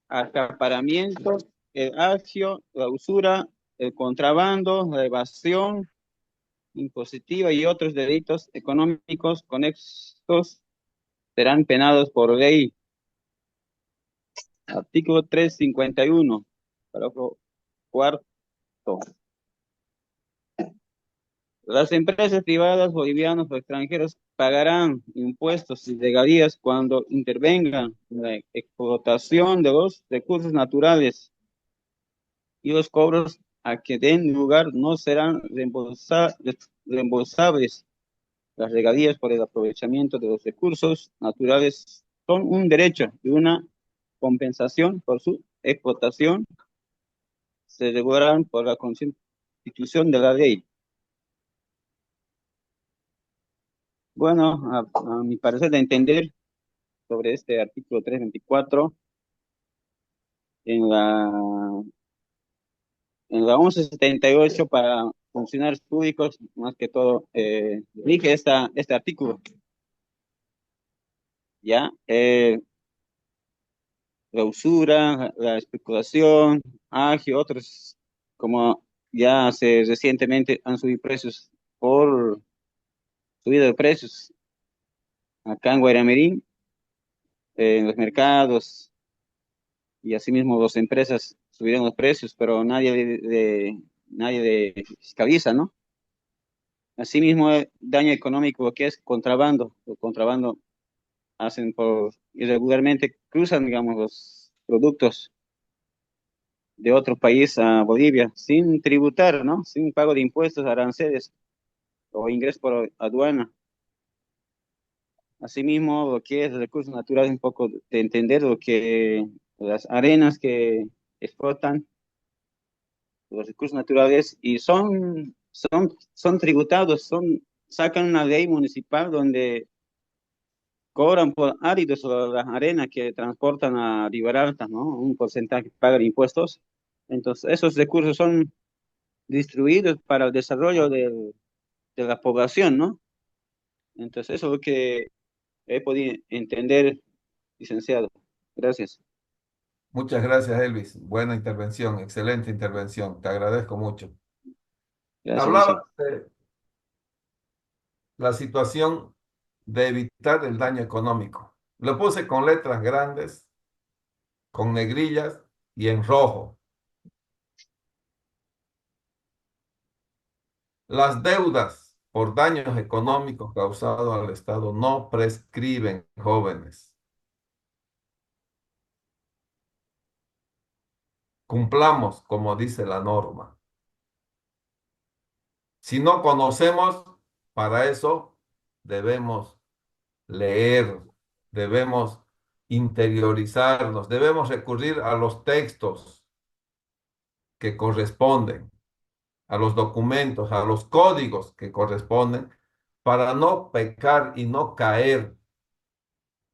acaparamiento, el agio, la usura, el contrabando, la evasión impositiva y otros delitos económicos conexos serán penados por ley. Artículo 351, párrafo cuarto. Las empresas privadas bolivianas o extranjeras pagarán impuestos y regalías cuando intervengan en la explotación de los recursos naturales, y los cobros a que den lugar no serán reembolsables. Las regalías por el aprovechamiento de los recursos naturales son un derecho y una compensación por su explotación se regularán por la Constitución de la ley. Bueno, a mi parecer de entender sobre este artículo 324, en la 1178 para funcionarios públicos, más que todo, rige este artículo. Ya, la usura, la especulación, agio, otros, como ya recientemente han subido precios por subida de precios acá en Guayramerín, en los mercados, y asimismo las empresas subieron los precios, pero nadie fiscaliza, ¿no? Asimismo, daño económico que es contrabando. El contrabando hacen irregularmente, cruzan, digamos, los productos de otro país a Bolivia sin tributar, ¿no? Sin pago de impuestos, aranceles o ingresos por aduana. Asimismo, lo que es recursos naturales, un poco de entender lo que las arenas que explotan los recursos naturales y son tributados, sacan una ley municipal donde cobran por áridos o las arenas que transportan a Riberalta, ¿no? Un porcentaje que pagan impuestos. Entonces, esos recursos son distribuidos para el desarrollo de la población, ¿no? Entonces, eso es lo que he podido entender, licenciado. Gracias. Muchas gracias, Elvis. Buena intervención, excelente intervención. Te agradezco mucho. Gracias, Hablaba de la situación de evitar el daño económico. Lo puse con letras grandes, con negrillas, y en rojo. Las deudas por daños económicos causados al Estado no prescriben, jóvenes. Cumplamos como dice la norma. Si no conocemos, para eso debemos leer, debemos interiorizarnos, debemos recurrir a los textos que corresponden, a los documentos, a los códigos que corresponden, para no pecar y no caer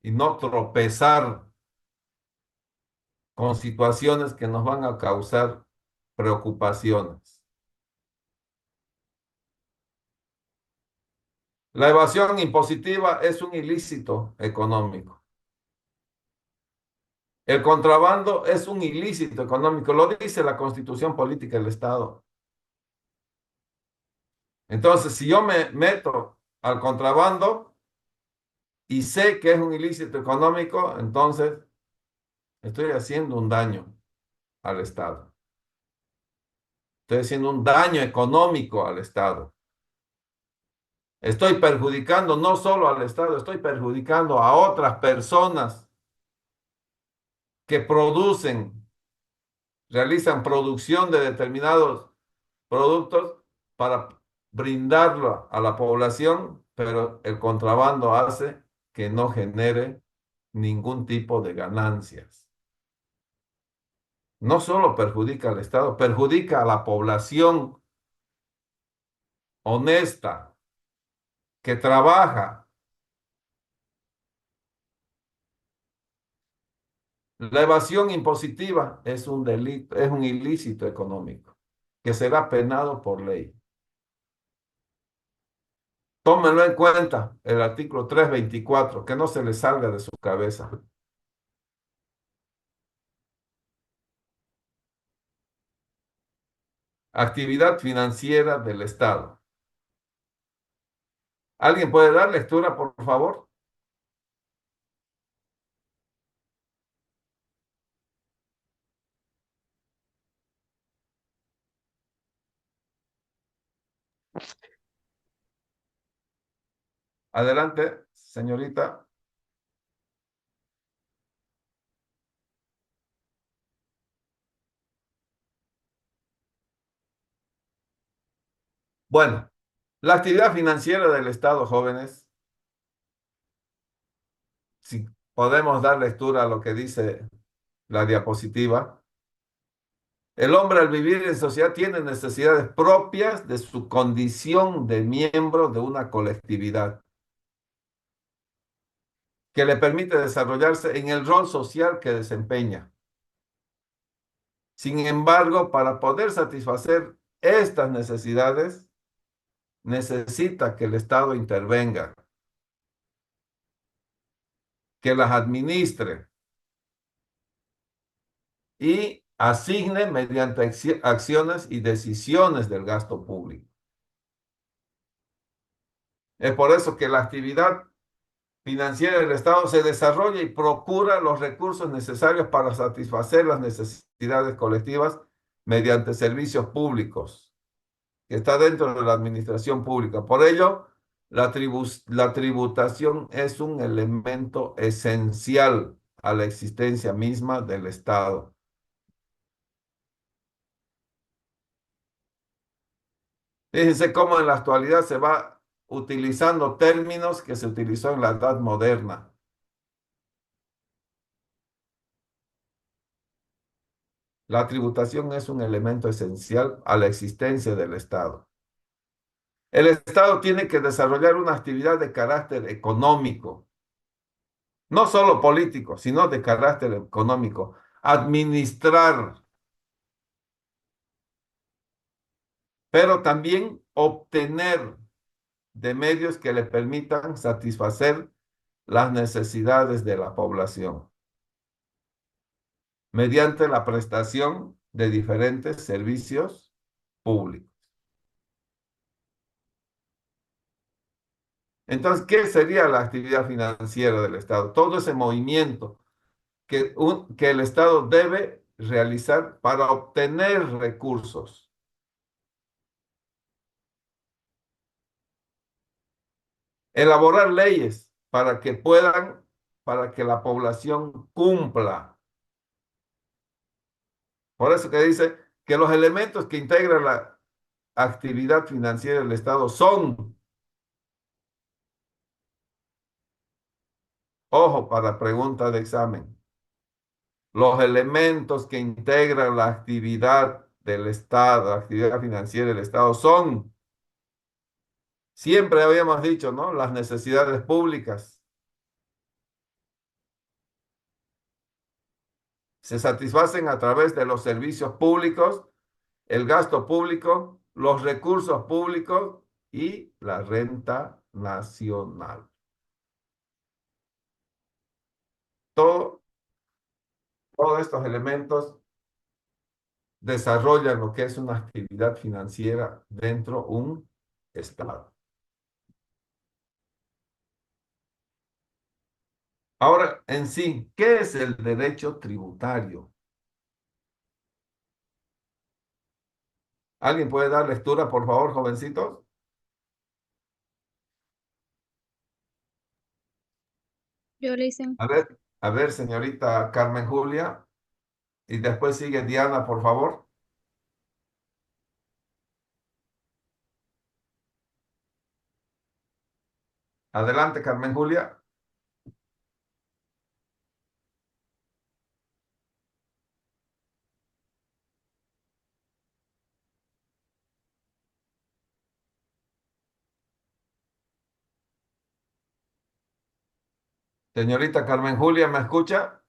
y no tropezar con situaciones que nos van a causar preocupaciones. La evasión impositiva es un ilícito económico. El contrabando es un ilícito económico, lo dice la Constitución Política del Estado. Entonces, si yo me meto al contrabando y sé que es un ilícito económico, entonces estoy haciendo un daño al Estado. Estoy haciendo un daño económico al Estado. Estoy perjudicando no solo al Estado, estoy perjudicando a otras personas que producen, realizan producción de determinados productos para brindarlo a la población, pero el contrabando hace que no genere ningún tipo de ganancias. No solo perjudica al Estado, perjudica a la población honesta que trabaja. La evasión impositiva es un delito, es un ilícito económico que será penado por ley. Tómenlo en cuenta, el artículo 324, que no se le salga de su cabeza. Actividad financiera del Estado. ¿Alguien puede dar lectura, por favor? Adelante, señorita. Bueno, la actividad financiera del Estado, jóvenes, si podemos dar lectura a lo que dice la diapositiva. El hombre al vivir en sociedad tiene necesidades propias de su condición de miembro de una colectividad que le permite desarrollarse en el rol social que desempeña. Sin embargo, para poder satisfacer estas necesidades, necesita que el Estado intervenga, que las administre y asigne mediante acciones y decisiones del gasto público. Es por eso que la actividad financiera del Estado se desarrolla y procura los recursos necesarios para satisfacer las necesidades colectivas mediante servicios públicos, que está dentro de la administración pública. Por ello, la tributación es un elemento esencial a la existencia misma del Estado. Fíjense cómo en la actualidad se va utilizando términos que se utilizó en la Edad Moderna. La tributación es un elemento esencial a la existencia del Estado. El Estado tiene que desarrollar una actividad de carácter económico, no solo político, sino de carácter económico. Administrar, pero también obtener de medios que le permitan satisfacer las necesidades de la población mediante la prestación de diferentes servicios públicos. Entonces, ¿qué sería la actividad financiera del Estado? Todo ese movimiento que el Estado debe realizar para obtener recursos. Elaborar leyes para que la población cumpla. Por eso que dice que los elementos que integran la actividad financiera del Estado son, ojo para pregunta de examen, los elementos que integran la actividad del Estado, la actividad financiera del Estado son, siempre habíamos dicho, ¿no? Las necesidades públicas. Se satisfacen a través de los servicios públicos, el gasto público, los recursos públicos y la renta nacional. Todos estos elementos desarrollan lo que es una actividad financiera dentro de un Estado. Ahora, en sí, ¿qué es el derecho tributario? ¿Alguien puede dar lectura, por favor, jovencitos? Yo le hice. A ver, señorita Carmen Julia. Y después sigue Diana, por favor. Adelante, Carmen Julia. Señorita Carmen Julia, ¿me escucha?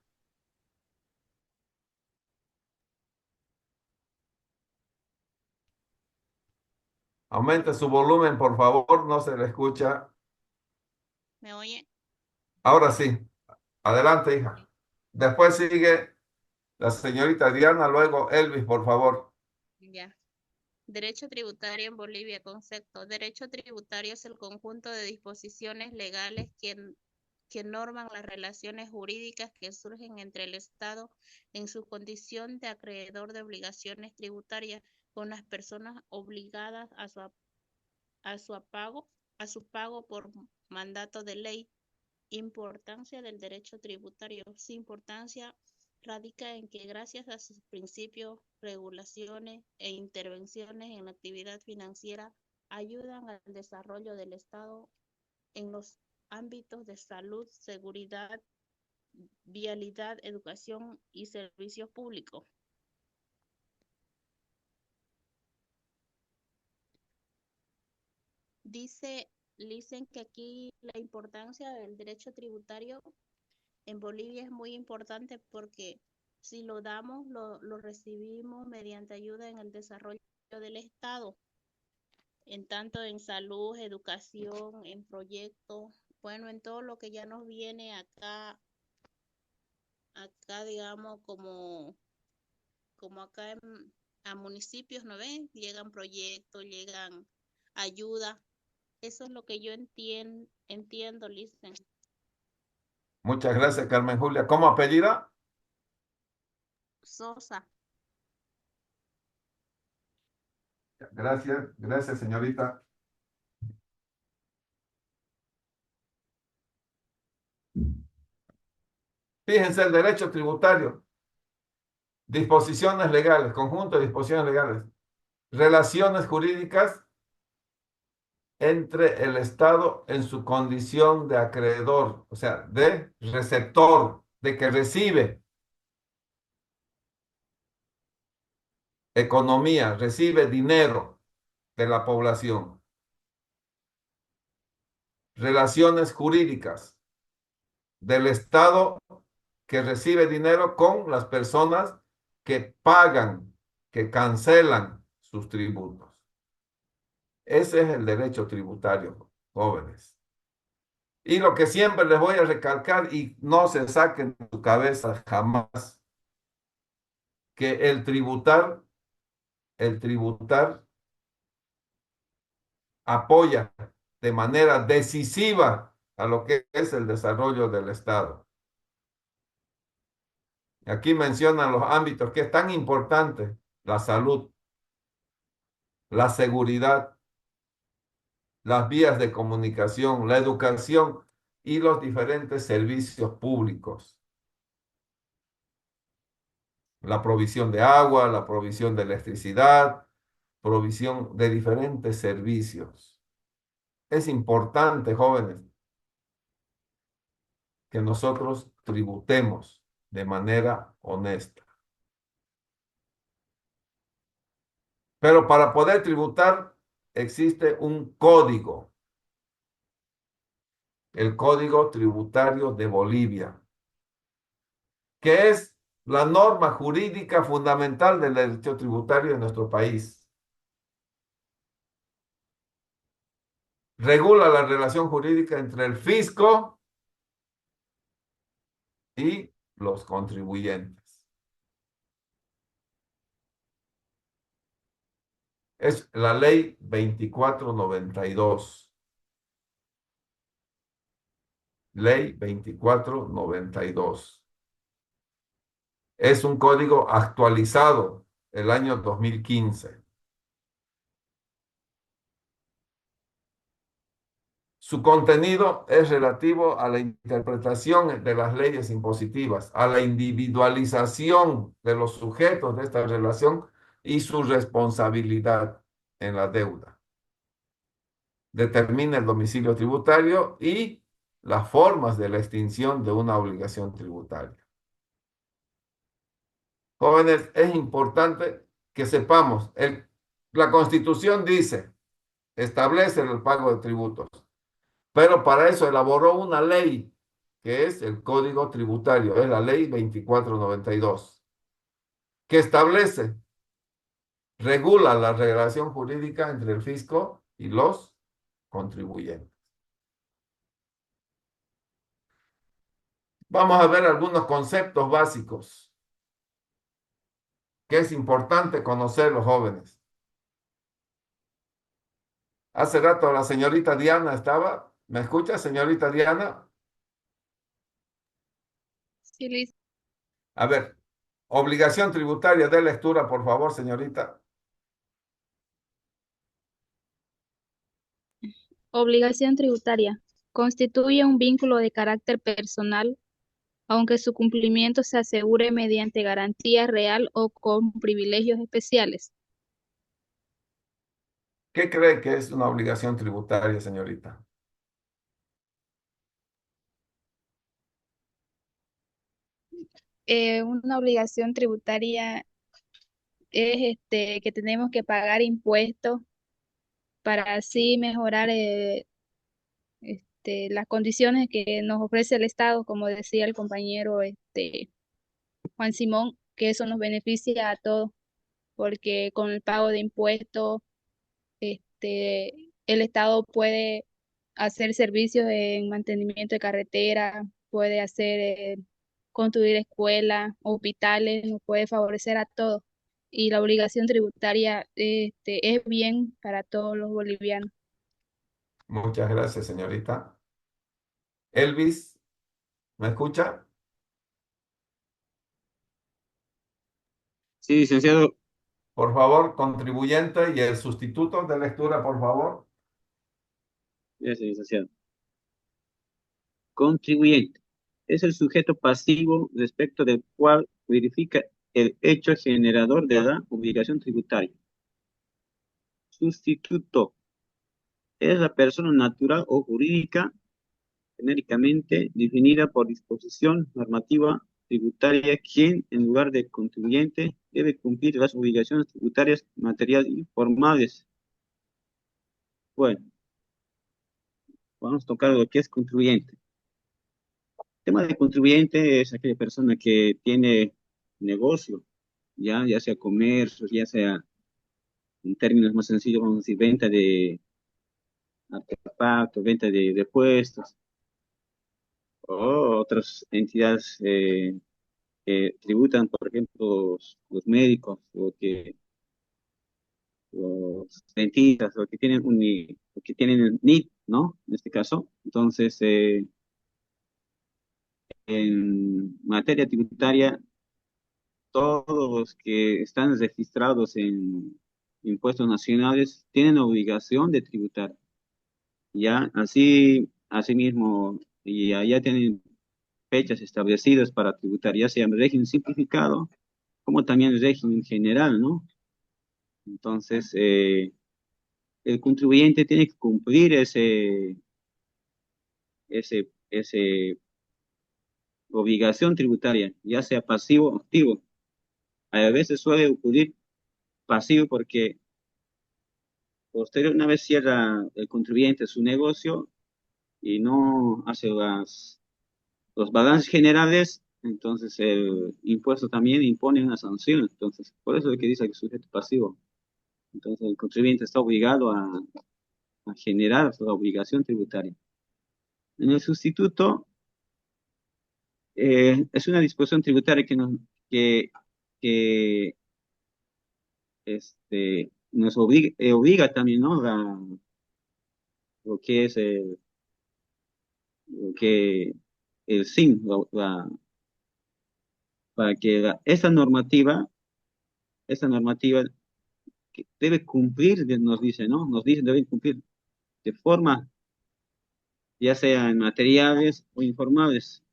Aumente su volumen, por favor, no se le escucha. ¿Me oye? Ahora sí. Adelante, hija. Después sigue la señorita Diana, luego Elvis, por favor. Ya. Derecho tributario en Bolivia, concepto. Derecho tributario es el conjunto de disposiciones legales que norman las relaciones jurídicas que surgen entre el Estado en su condición de acreedor de obligaciones tributarias con las personas obligadas a su pago por mandato de ley. Importancia del derecho tributario. Su importancia radica en que gracias a sus principios, regulaciones e intervenciones en la actividad financiera ayudan al desarrollo del Estado en los ámbitos de salud, seguridad, vialidad, educación y servicios públicos. Dicen que aquí la importancia del derecho tributario en Bolivia es muy importante porque si lo damos, lo recibimos mediante ayuda en el desarrollo del Estado, en tanto en salud, educación, en proyectos, bueno, en todo lo que ya nos viene acá digamos, como acá a municipios, ¿no ven? Llegan proyectos, llegan ayuda. Eso es lo que yo entiendo, Listen. Muchas gracias, Carmen Julia. ¿Cómo apellida? Sosa. Gracias, señorita. Fíjense el derecho tributario. Disposiciones legales, conjunto de disposiciones legales. Relaciones jurídicas entre el Estado en su condición de acreedor, o sea, de receptor, de que recibe economía, recibe dinero de la población. Relaciones jurídicas del Estado que recibe dinero con las personas que pagan, que cancelan sus tributos. Ese es el derecho tributario, jóvenes. Y lo que siempre les voy a recalcar y no se saquen de su cabeza jamás, que el tributar apoya de manera decisiva a lo que es el desarrollo del Estado. Aquí mencionan los ámbitos que es tan importante: la salud, la seguridad, las vías de comunicación, la educación y los diferentes servicios públicos. La provisión de agua, la provisión de electricidad, provisión de diferentes servicios. Es importante, jóvenes, que nosotros tributemos de manera honesta. Pero para poder tributar existe un código, el Código Tributario de Bolivia, que es la norma jurídica fundamental del derecho tributario en nuestro país. Regula la relación jurídica entre el fisco y los contribuyentes. Es la ley 2492. Ley 2492. Es un código actualizado el año 2015. Su contenido es relativo a la interpretación de las leyes impositivas, a la individualización de los sujetos de esta relación y su responsabilidad en la deuda. Determina el domicilio tributario y las formas de la extinción de una obligación tributaria. Jóvenes, es importante que sepamos, la Constitución dice, establece el pago de tributos, pero para eso elaboró una ley, que es el Código Tributario, es la Ley 2492, que establece, regula la relación jurídica entre el fisco y los contribuyentes. Vamos a ver algunos conceptos básicos que es importante conocer los jóvenes. Hace rato la señorita Diana estaba. ¿Me escucha, señorita Diana? Sí, Liz. A ver, obligación tributaria de lectura, por favor, señorita. Obligación tributaria. Constituye un vínculo de carácter personal, aunque su cumplimiento se asegure mediante garantía real o con privilegios especiales. ¿Qué cree que es una obligación tributaria, señorita? Una obligación tributaria es que tenemos que pagar impuestos para así mejorar las condiciones que nos ofrece el Estado, como decía el compañero Juan Simón, que eso nos beneficia a todos, porque con el pago de impuestos el Estado puede hacer servicios en mantenimiento de carretera, puede hacer, construir escuelas, hospitales, nos puede favorecer a todos. Y la obligación tributaria es bien para todos los bolivianos. Muchas gracias, señorita. Elvis, ¿me escucha? Sí, licenciado. Por favor, contribuyente y el sustituto de lectura, por favor. Gracias, licenciado. Contribuyente. Es el sujeto pasivo respecto del cual verifica el hecho generador de la obligación tributaria. Sustituto. Es la persona natural o jurídica genéricamente definida por disposición normativa tributaria quien, en lugar de contribuyente, debe cumplir las obligaciones tributarias materiales y formales. Bueno, vamos a tocar lo que es contribuyente. El tema de contribuyente es aquella persona que tiene negocio, ya sea comercio, ya sea, en términos más sencillos, vamos a decir, venta de artefactos, venta de repuestos, o otras entidades que tributan, por ejemplo, los médicos, o que los dentistas, o que tienen o que tienen el NIT, ¿no? En este caso. Entonces, en materia tributaria, todos los que están registrados en impuestos nacionales tienen obligación de tributar. Ya, asimismo, y ya tienen fechas establecidas para tributar, ya sea en régimen simplificado, como también el régimen general, ¿no? Entonces, el contribuyente tiene que cumplir ese obligación tributaria, ya sea pasivo o activo. A veces suele ocurrir pasivo porque posterior, una vez cierra el contribuyente su negocio y no hace los balances generales, entonces el impuesto también impone una sanción. Entonces, por eso es que dice que es sujeto pasivo. Entonces, el contribuyente está obligado a generar su obligación tributaria. En el sustituto, es una disposición tributaria que, que nos obliga también, ¿no? Lo que es lo que el SIN, para que esta normativa que debe cumplir, nos dice, ¿no? Nos dice, debe cumplir de forma, ya sea en materiales o informales.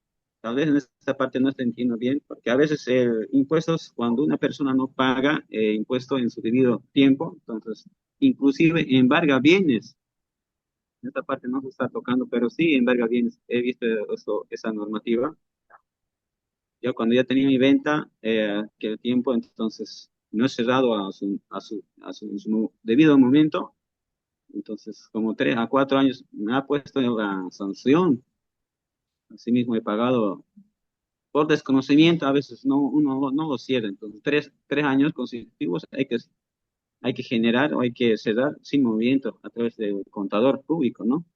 Tal vez en esta parte no te entiendo bien, porque a veces impuestos, cuando una persona no paga impuesto en su debido tiempo, entonces, inclusive embarga bienes. En esta parte no se está tocando, pero sí embarga bienes. He visto esa normativa. Yo cuando ya tenía mi venta, que el tiempo entonces no es cerrado en su debido momento, entonces como 3 a 4 años me ha puesto la sanción. Asimismo he pagado por desconocimiento, a veces uno no lo cierra, entonces 3 años consecutivos hay que generar o hay que cerrar sin movimiento a través del contador público, ¿no?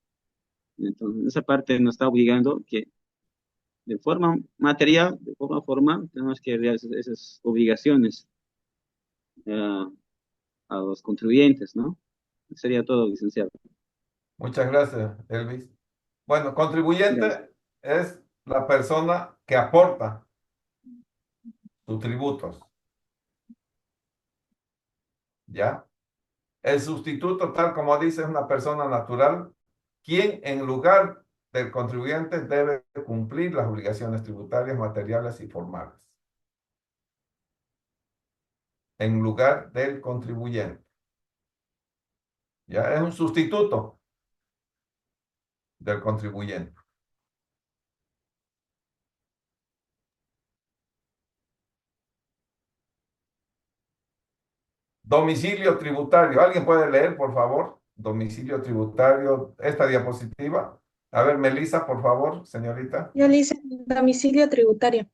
Entonces esa parte nos está obligando que de forma material, de forma formal, tenemos que realizar esas obligaciones eh, a los contribuyentes, ¿no? Sería todo, licenciado. Muchas gracias, Elvis. Bueno, Gracias. contribuyente es la persona que aporta sus tributos, ¿ya? El sustituto, tal como dice, es una persona natural, quien en lugar del contribuyente debe cumplir las obligaciones tributarias, materiales y formales. En lugar del contribuyente. Ya es un sustituto del contribuyente. Domicilio tributario. ¿Alguien puede leer, por favor? Domicilio tributario, esta diapositiva. A ver, Melissa, por favor, señorita. Yo le hice domicilio tributario.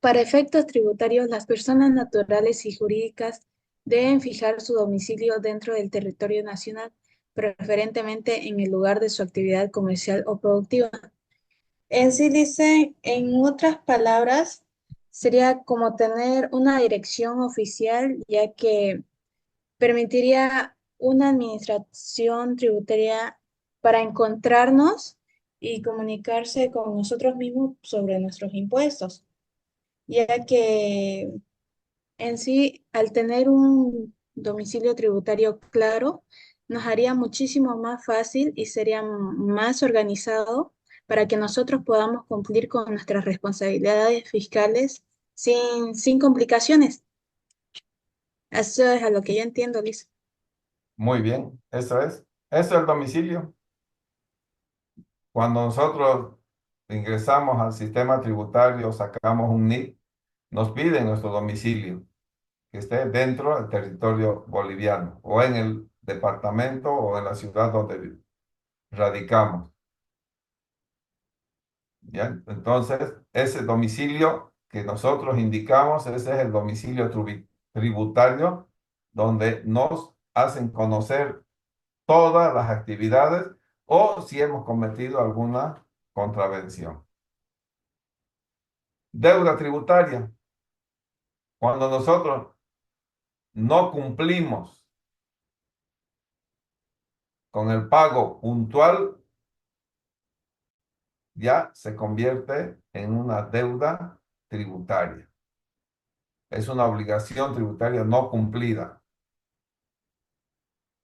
Para efectos tributarios, las personas naturales y jurídicas deben fijar su domicilio dentro del territorio nacional, preferentemente en el lugar de su actividad comercial o productiva. En sí dice, en otras palabras, sería como tener una dirección oficial, ya que permitiría una administración tributaria para encontrarnos y comunicarse con nosotros mismos sobre nuestros impuestos, ya que en sí, al tener un domicilio tributario claro, nos haría muchísimo más fácil y sería más organizado para que nosotros podamos cumplir con nuestras responsabilidades fiscales sin complicaciones. Eso es a lo que yo entiendo, Liz. Muy bien, eso es. Eso es el domicilio. Cuando nosotros ingresamos al sistema tributario, sacamos un NIP, nos piden nuestro domicilio, que esté dentro del territorio boliviano, o en el departamento o en la ciudad donde radicamos. ¿Ya? Entonces, ese domicilio que nosotros indicamos, ese es el domicilio tributario, donde nos hacen conocer todas las actividades o si hemos cometido alguna contravención. Deuda tributaria. Cuando nosotros no cumplimos con el pago puntual, ya se convierte en una deuda tributaria. Es una obligación tributaria no cumplida.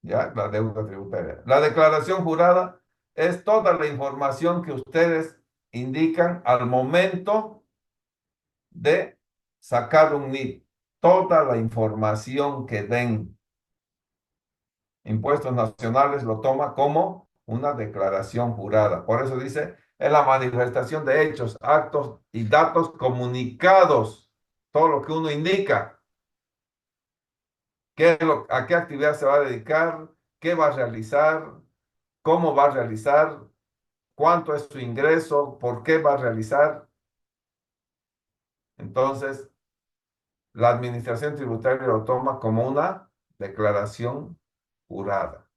¿Ya? La deuda tributaria. La declaración jurada es toda la información que ustedes indican al momento de sacar un NIP. Toda la información que den. Impuestos Nacionales lo toma como una declaración jurada. Por eso dice, es la manifestación de hechos, actos y datos comunicados. Todo lo que uno indica. ¿A qué actividad se va a dedicar? ¿Qué va a realizar? ¿Cómo va a realizar? ¿Cuánto es su ingreso? ¿Por qué va a realizar? Entonces, la administración tributaria lo toma como una declaración jurada.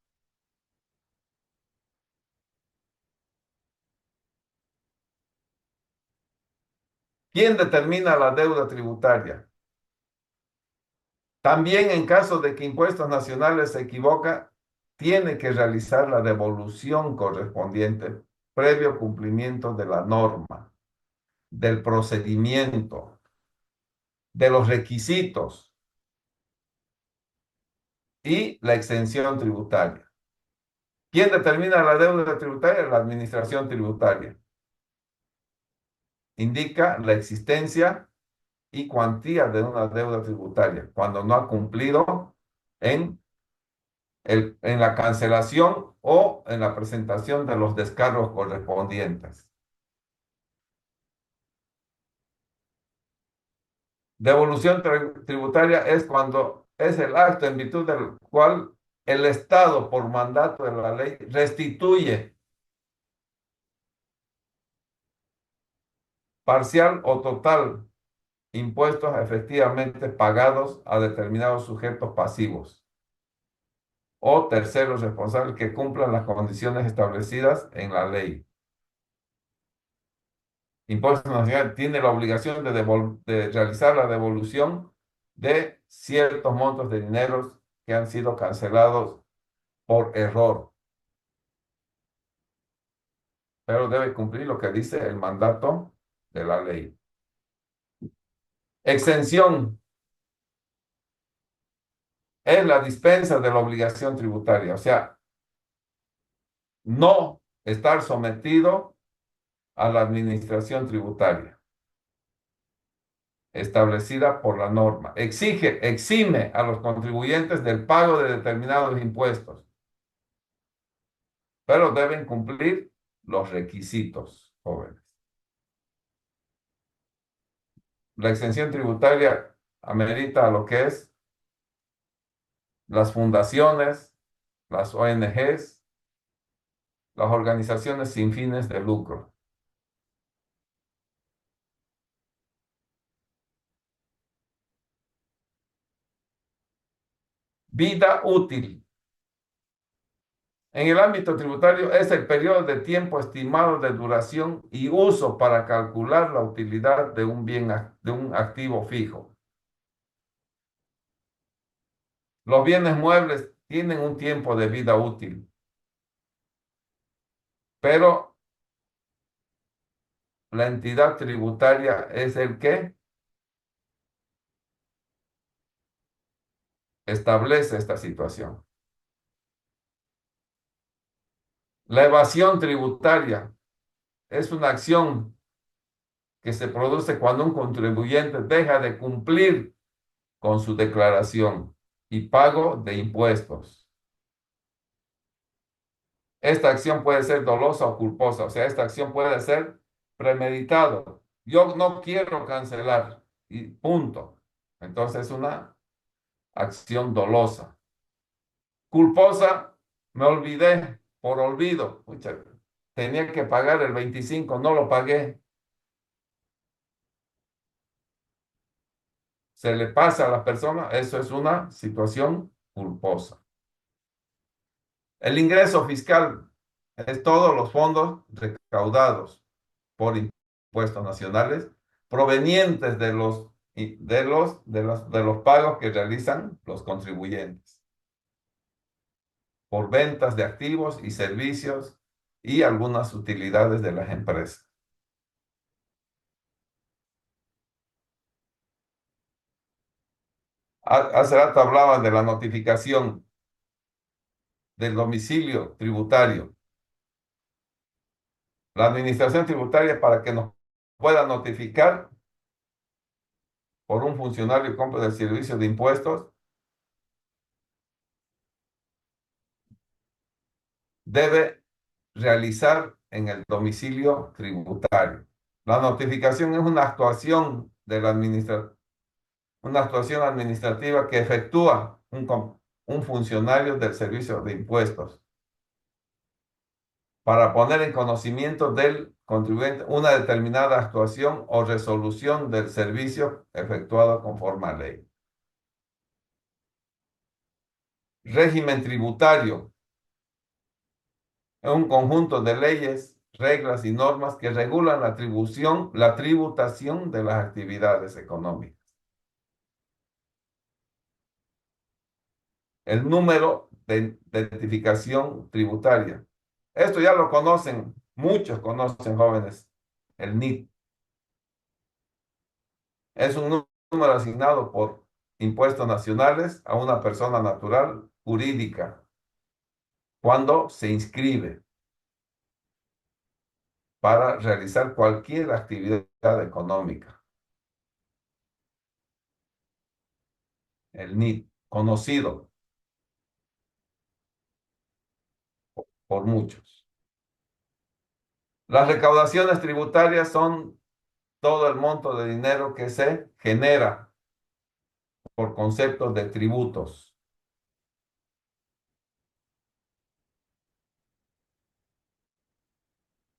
¿Quién determina la deuda tributaria? También en caso de que Impuestos Nacionales se equivoca, tiene que realizar la devolución correspondiente previo cumplimiento de la norma, del procedimiento, de los requisitos y la exención tributaria. ¿Quién determina la deuda tributaria? La administración tributaria. Indica la existencia y cuantía de una deuda tributaria cuando no ha cumplido en la cancelación o en la presentación de los descargos correspondientes. Devolución tributaria es cuando es el acto en virtud del cual el Estado, por mandato de la ley, restituye parcial o total impuestos efectivamente pagados a determinados sujetos pasivos o terceros responsables que cumplan las condiciones establecidas en la ley. Impuestos Nacionales tiene la obligación de realizar la devolución de ciertos montos de dinero que han sido cancelados por error. Pero debe cumplir lo que dice el mandato de la ley. Exención es la dispensa de la obligación tributaria, o sea, no estar sometido a la administración tributaria establecida por la norma. Exime a los contribuyentes del pago de determinados impuestos, pero deben cumplir los requisitos, jóvenes. La exención tributaria amerita lo que es las fundaciones, las ONGs, las organizaciones sin fines de lucro. Vida útil. En el ámbito tributario es el periodo de tiempo estimado de duración y uso para calcular la utilidad de un bien, de un activo fijo. Los bienes muebles tienen un tiempo de vida útil, pero la entidad tributaria es el que establece esta situación. La evasión tributaria es una acción que se produce cuando un contribuyente deja de cumplir con su declaración y pago de impuestos. Esta acción puede ser dolosa o culposa, o sea, esta acción puede ser premeditado. Yo no quiero cancelar y punto. Entonces es una acción dolosa. Culposa, me olvidé por olvido. Pucha, tenía que pagar el 25, no lo pagué. Se le pasa a la persona, eso es una situación culposa. El ingreso fiscal es todos los fondos recaudados por impuestos nacionales provenientes de los pagos que realizan los contribuyentes por ventas de activos y servicios y algunas utilidades de las empresas. Hace rato hablaban de la notificación del domicilio tributario. La administración tributaria, para que nos pueda notificar por un funcionario que compra del servicio de impuestos, debe realizar en el domicilio tributario. La notificación es una actuación de la una actuación administrativa que efectúa un funcionario del servicio de impuestos para poner en conocimiento del contribuyente una determinada actuación o resolución del servicio efectuado conforme a ley. Régimen tributario es un conjunto de leyes, reglas y normas que regulan la tributación de las actividades económicas. El número de identificación tributaria. Esto ya lo conocen, muchos conocen, jóvenes, el NIT. Es un número asignado por impuestos nacionales a una persona natural jurídica cuando se inscribe para realizar cualquier actividad económica. El NIT, conocido por muchos. Las recaudaciones tributarias son todo el monto de dinero que se genera por conceptos de tributos.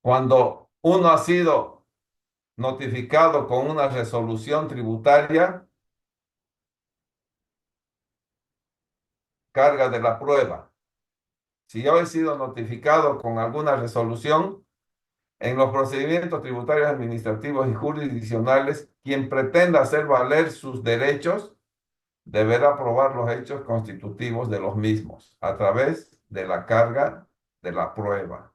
Cuando uno ha sido notificado con una resolución tributaria, carga de la prueba. Si yo he sido notificado con alguna resolución, en los procedimientos tributarios administrativos y jurisdiccionales, quien pretenda hacer valer sus derechos deberá probar los hechos constitutivos de los mismos a través de la carga de la prueba.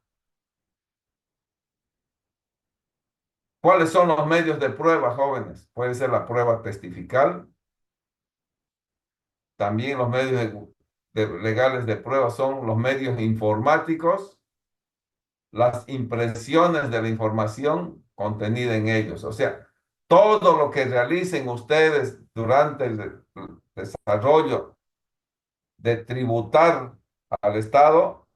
¿Cuáles son los medios de prueba, jóvenes? Puede ser la prueba testifical. También los medios legales de prueba son los medios informáticos, las impresiones de la información contenida en ellos. O sea, todo lo que realicen ustedes durante el desarrollo de tributar al Estado,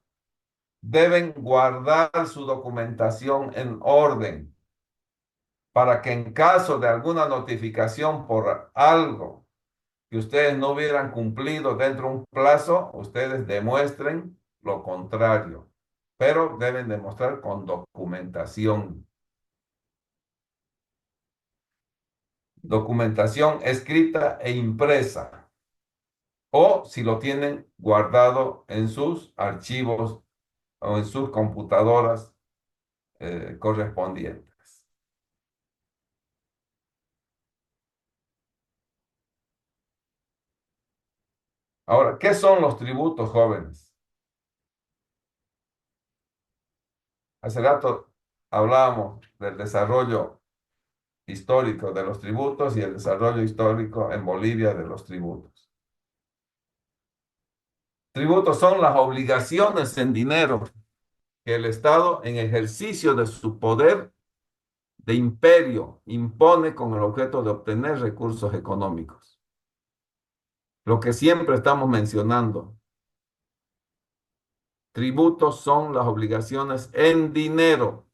deben guardar su documentación en orden para que en caso de alguna notificación por algo que ustedes no hubieran cumplido dentro de un plazo, ustedes demuestren lo contrario, pero deben demostrar con documentación. Documentación escrita e impresa, o si lo tienen guardado en sus archivos o en sus computadoras correspondientes. Ahora, ¿qué son los tributos, jóvenes? Hace rato hablábamos del desarrollo histórico de los tributos y el desarrollo histórico en Bolivia de los tributos. Tributos son las obligaciones en dinero que el Estado, en ejercicio de su poder de imperio, impone con el objeto de obtener recursos económicos. Lo que siempre estamos mencionando. Tributos son las obligaciones en dinero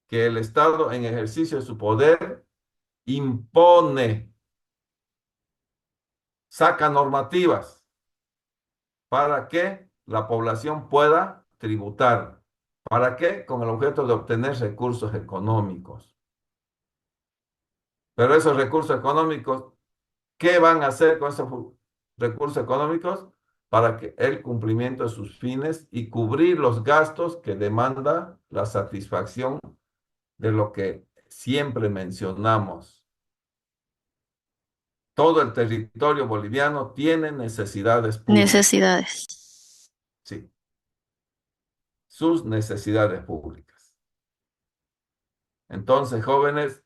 que el Estado, en ejercicio de su poder, impone, saca normativas para que la población pueda tributar. ¿Para qué? Con el objeto de obtener recursos económicos. Pero esos recursos económicos, ¿qué van a hacer con esos recursos económicos? Para que el cumplimiento de sus fines y cubrir los gastos que demanda la satisfacción de lo que siempre mencionamos. Todo el territorio boliviano tiene necesidades públicas. Necesidades. Sí. Sus necesidades públicas. Entonces, jóvenes,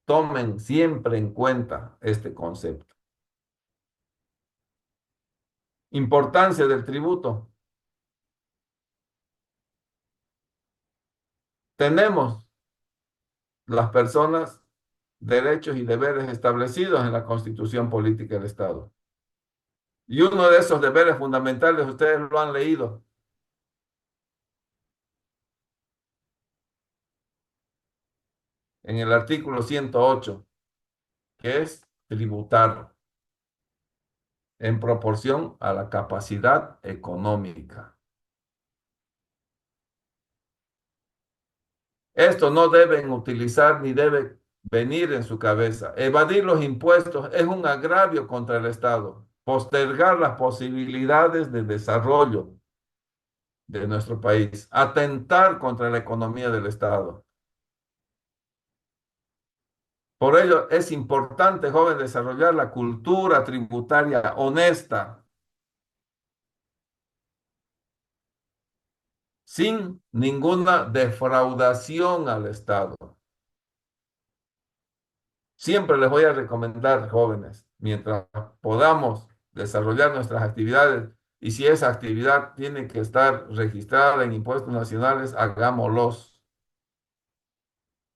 tomen siempre en cuenta este concepto. Importancia del tributo. Tenemos las personas derechos y deberes establecidos en la Constitución Política del Estado. Y uno de esos deberes fundamentales, ustedes lo han leído. En el artículo 108, que es tributar en proporción a la capacidad económica. Esto no deben utilizar ni debe venir en su cabeza. Evadir los impuestos es un agravio contra el Estado. Postergar las posibilidades de desarrollo de nuestro país. Atentar contra la economía del Estado. Por ello es importante, joven, desarrollar la cultura tributaria honesta, sin ninguna defraudación al Estado. Siempre les voy a recomendar, jóvenes, mientras podamos desarrollar nuestras actividades, y si esa actividad tiene que estar registrada en impuestos nacionales, hagámoslos,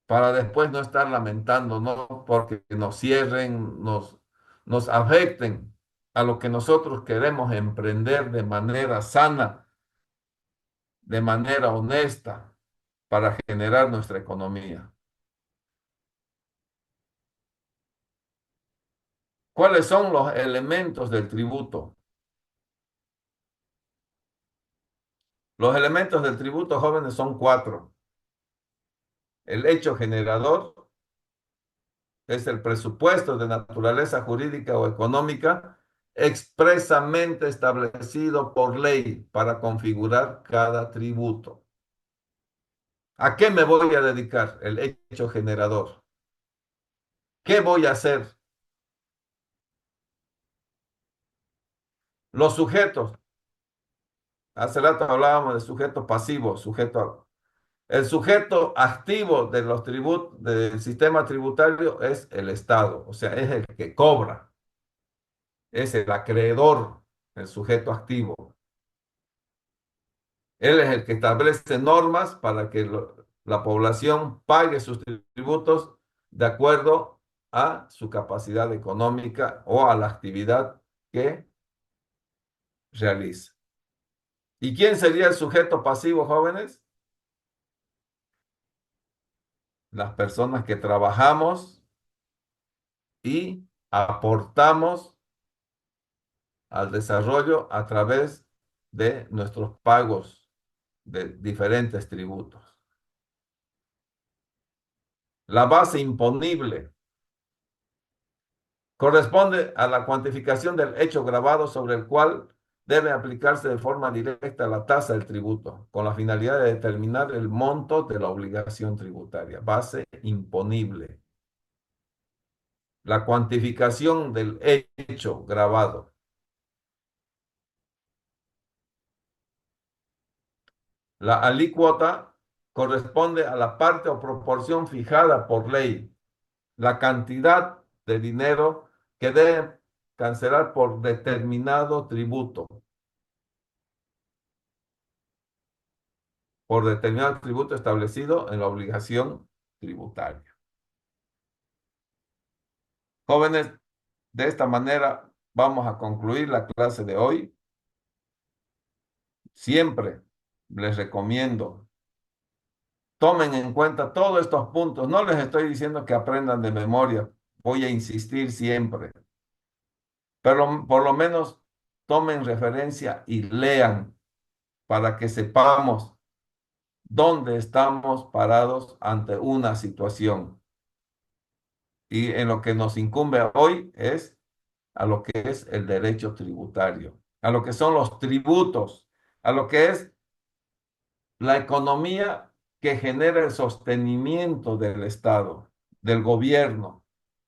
para después no estar lamentando, no porque nos cierren, nos afecten a lo que nosotros queremos emprender de manera sana, de manera honesta, para generar nuestra economía. ¿Cuáles son los elementos del tributo? Los elementos del tributo, jóvenes, son 4. El hecho generador es el presupuesto de naturaleza jurídica o económica expresamente establecido por ley para configurar cada tributo. ¿A qué me voy a dedicar? El hecho generador. ¿Qué voy a hacer? Los sujetos. Hace rato hablábamos de sujeto pasivo, el sujeto activo de los tributos del sistema tributario es el Estado, o sea, es el que cobra, es el acreedor, el sujeto activo. Él es el que establece normas para que la población pague sus tributos de acuerdo a su capacidad económica o a la actividad que realiza. ¿Y quién sería el sujeto pasivo, jóvenes? Las personas que trabajamos y aportamos al desarrollo a través de nuestros pagos de diferentes tributos. La base imponible corresponde a la cuantificación del hecho gravado sobre el cual debe aplicarse de forma directa la tasa del tributo, con la finalidad de determinar el monto de la obligación tributaria. Base imponible. La cuantificación del hecho gravado. La alícuota corresponde a la parte o proporción fijada por ley, la cantidad de dinero que debe cancelar por determinado tributo. Por determinado tributo establecido en la obligación tributaria. Jóvenes, de esta manera vamos a concluir la clase de hoy. Siempre les recomiendo, tomen en cuenta todos estos puntos. No les estoy diciendo que aprendan de memoria, voy a insistir siempre. Pero por lo menos tomen referencia y lean para que sepamos dónde estamos parados ante una situación. Y en lo que nos incumbe hoy es a lo que es el derecho tributario, a lo que son los tributos, a lo que es la economía que genera el sostenimiento del Estado, del gobierno,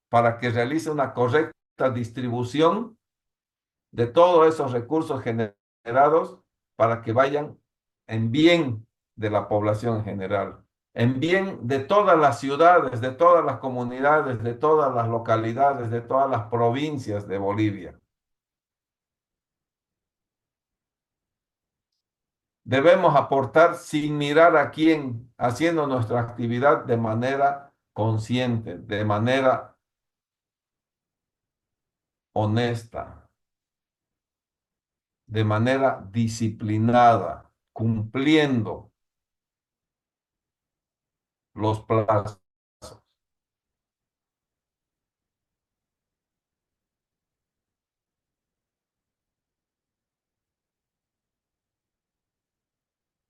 para que realice una correcta distribución de todos esos recursos generados para que vayan en bien de la población en general, en bien de todas las ciudades, de todas las comunidades, de todas las localidades, de todas las provincias de Bolivia. Debemos aportar sin mirar a quién, haciendo nuestra actividad de manera consciente, de manera honesta, de manera disciplinada, cumpliendo los plazos.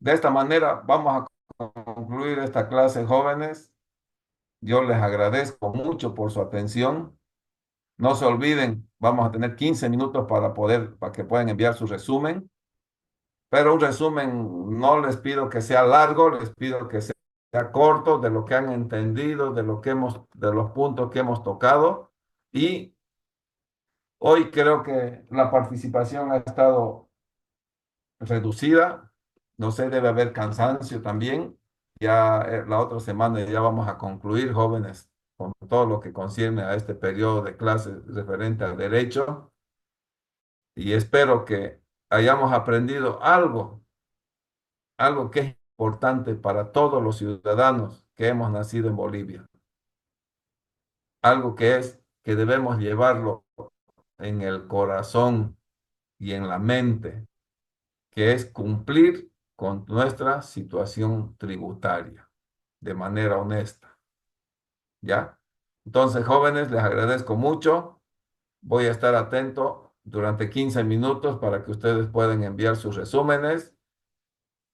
De esta manera vamos a concluir esta clase, jóvenes. Yo les agradezco mucho por su atención. No se olviden, vamos a tener 15 minutos para que puedan enviar su resumen. Pero un resumen, no les pido que sea largo, les pido que sea corto de lo que han entendido, de los puntos que hemos tocado. Y hoy creo que la participación ha estado reducida. No sé, debe haber cansancio también. Ya la otra semana ya vamos a concluir, jóvenes, con todo lo que concierne a este periodo de clases referente al derecho. Y espero que hayamos aprendido algo que es importante para todos los ciudadanos que hemos nacido en Bolivia. Algo que es que debemos llevarlo en el corazón y en la mente, que es cumplir con nuestra situación tributaria de manera honesta. ¿Ya? Entonces, jóvenes, les agradezco mucho. Voy a estar atento durante 15 minutos para que ustedes puedan enviar sus resúmenes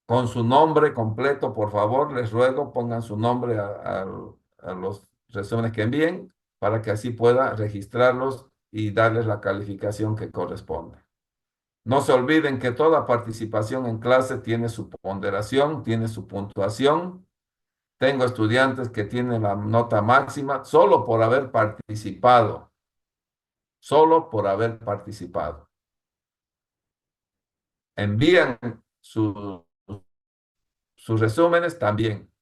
con su nombre completo, por favor, les ruego, pongan su nombre a los resúmenes que envíen para que así pueda registrarlos y darles la calificación que corresponde. No se olviden que toda participación en clase tiene su ponderación, tiene su puntuación. Tengo estudiantes que tienen la nota máxima solo por haber participado, solo por haber participado. Envían sus resúmenes también.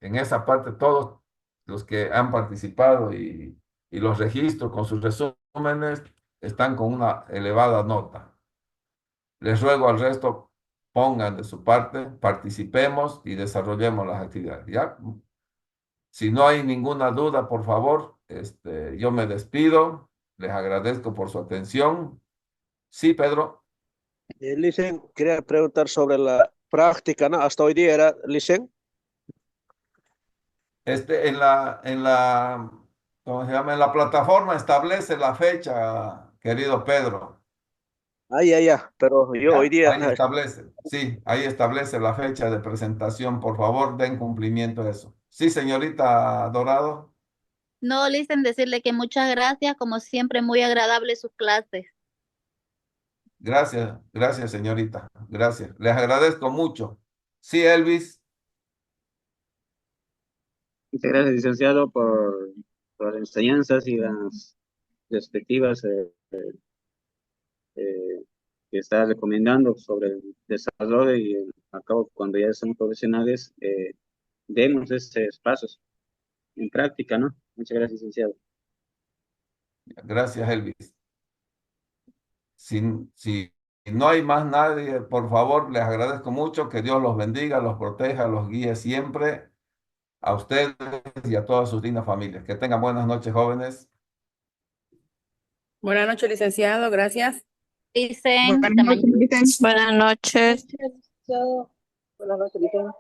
En esa parte, todos los que han participado y los registros con sus resúmenes están con una elevada nota. Les ruego al resto, pongan de su parte, participemos y desarrollemos las actividades. ¿Ya? Si no hay ninguna duda, por favor, yo me despido. Les agradezco por su atención. Sí, Pedro. Licen, quería preguntar sobre la práctica, ¿no? Hasta hoy día era, Licen. ¿Cómo se llama? En la plataforma establece la fecha, querido Pedro. Ya, pero yo hoy ¿Ya? día, Ahí establece, sí, ahí establece la fecha de presentación. Por favor, den cumplimiento a eso. Sí, señorita Dorado. No, Listen, decirle que muchas gracias, como siempre, muy agradable sus clases. Gracias, gracias, señorita. Gracias. Les agradezco mucho. Sí, Elvis. Muchas gracias, licenciado, por las enseñanzas y las respectivas que está recomendando sobre el desarrollo y al cabo, cuando ya son profesionales, demos estos pasos en práctica, ¿no? Muchas gracias, licenciado. Gracias, Elvis. Si no hay más nadie, por favor, les agradezco mucho. Que Dios los bendiga, los proteja, los guíe siempre a ustedes y a todas sus lindas familias. Que tengan buenas noches, jóvenes. Buenas noches, licenciado. Gracias. Dicen, Buenas noches, Licen. Buenas noches. Buenas noches, Licen.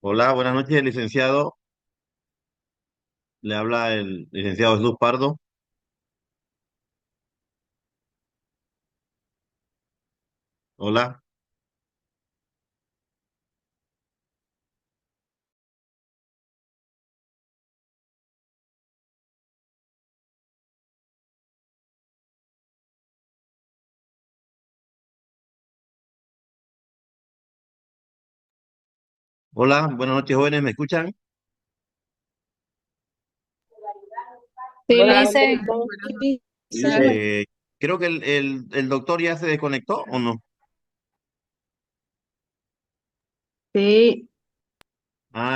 Hola, buenas noches, licenciado. Le habla el licenciado Sluz Pardo. Hola. Hola, buenas noches, jóvenes, ¿me escuchan? Sí, Hola, Licen. Creo que el doctor ya se desconectó, ¿o no? Sí.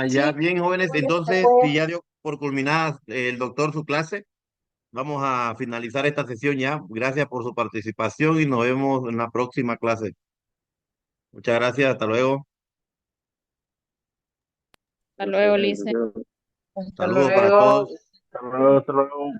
Ya bien, jóvenes. Entonces, si ya dio por culminada el doctor su clase, vamos a finalizar esta sesión ya. Gracias por su participación y nos vemos en la próxima clase. Muchas gracias, hasta luego. Hasta luego, Licen. Saludos para todos. Hasta luego.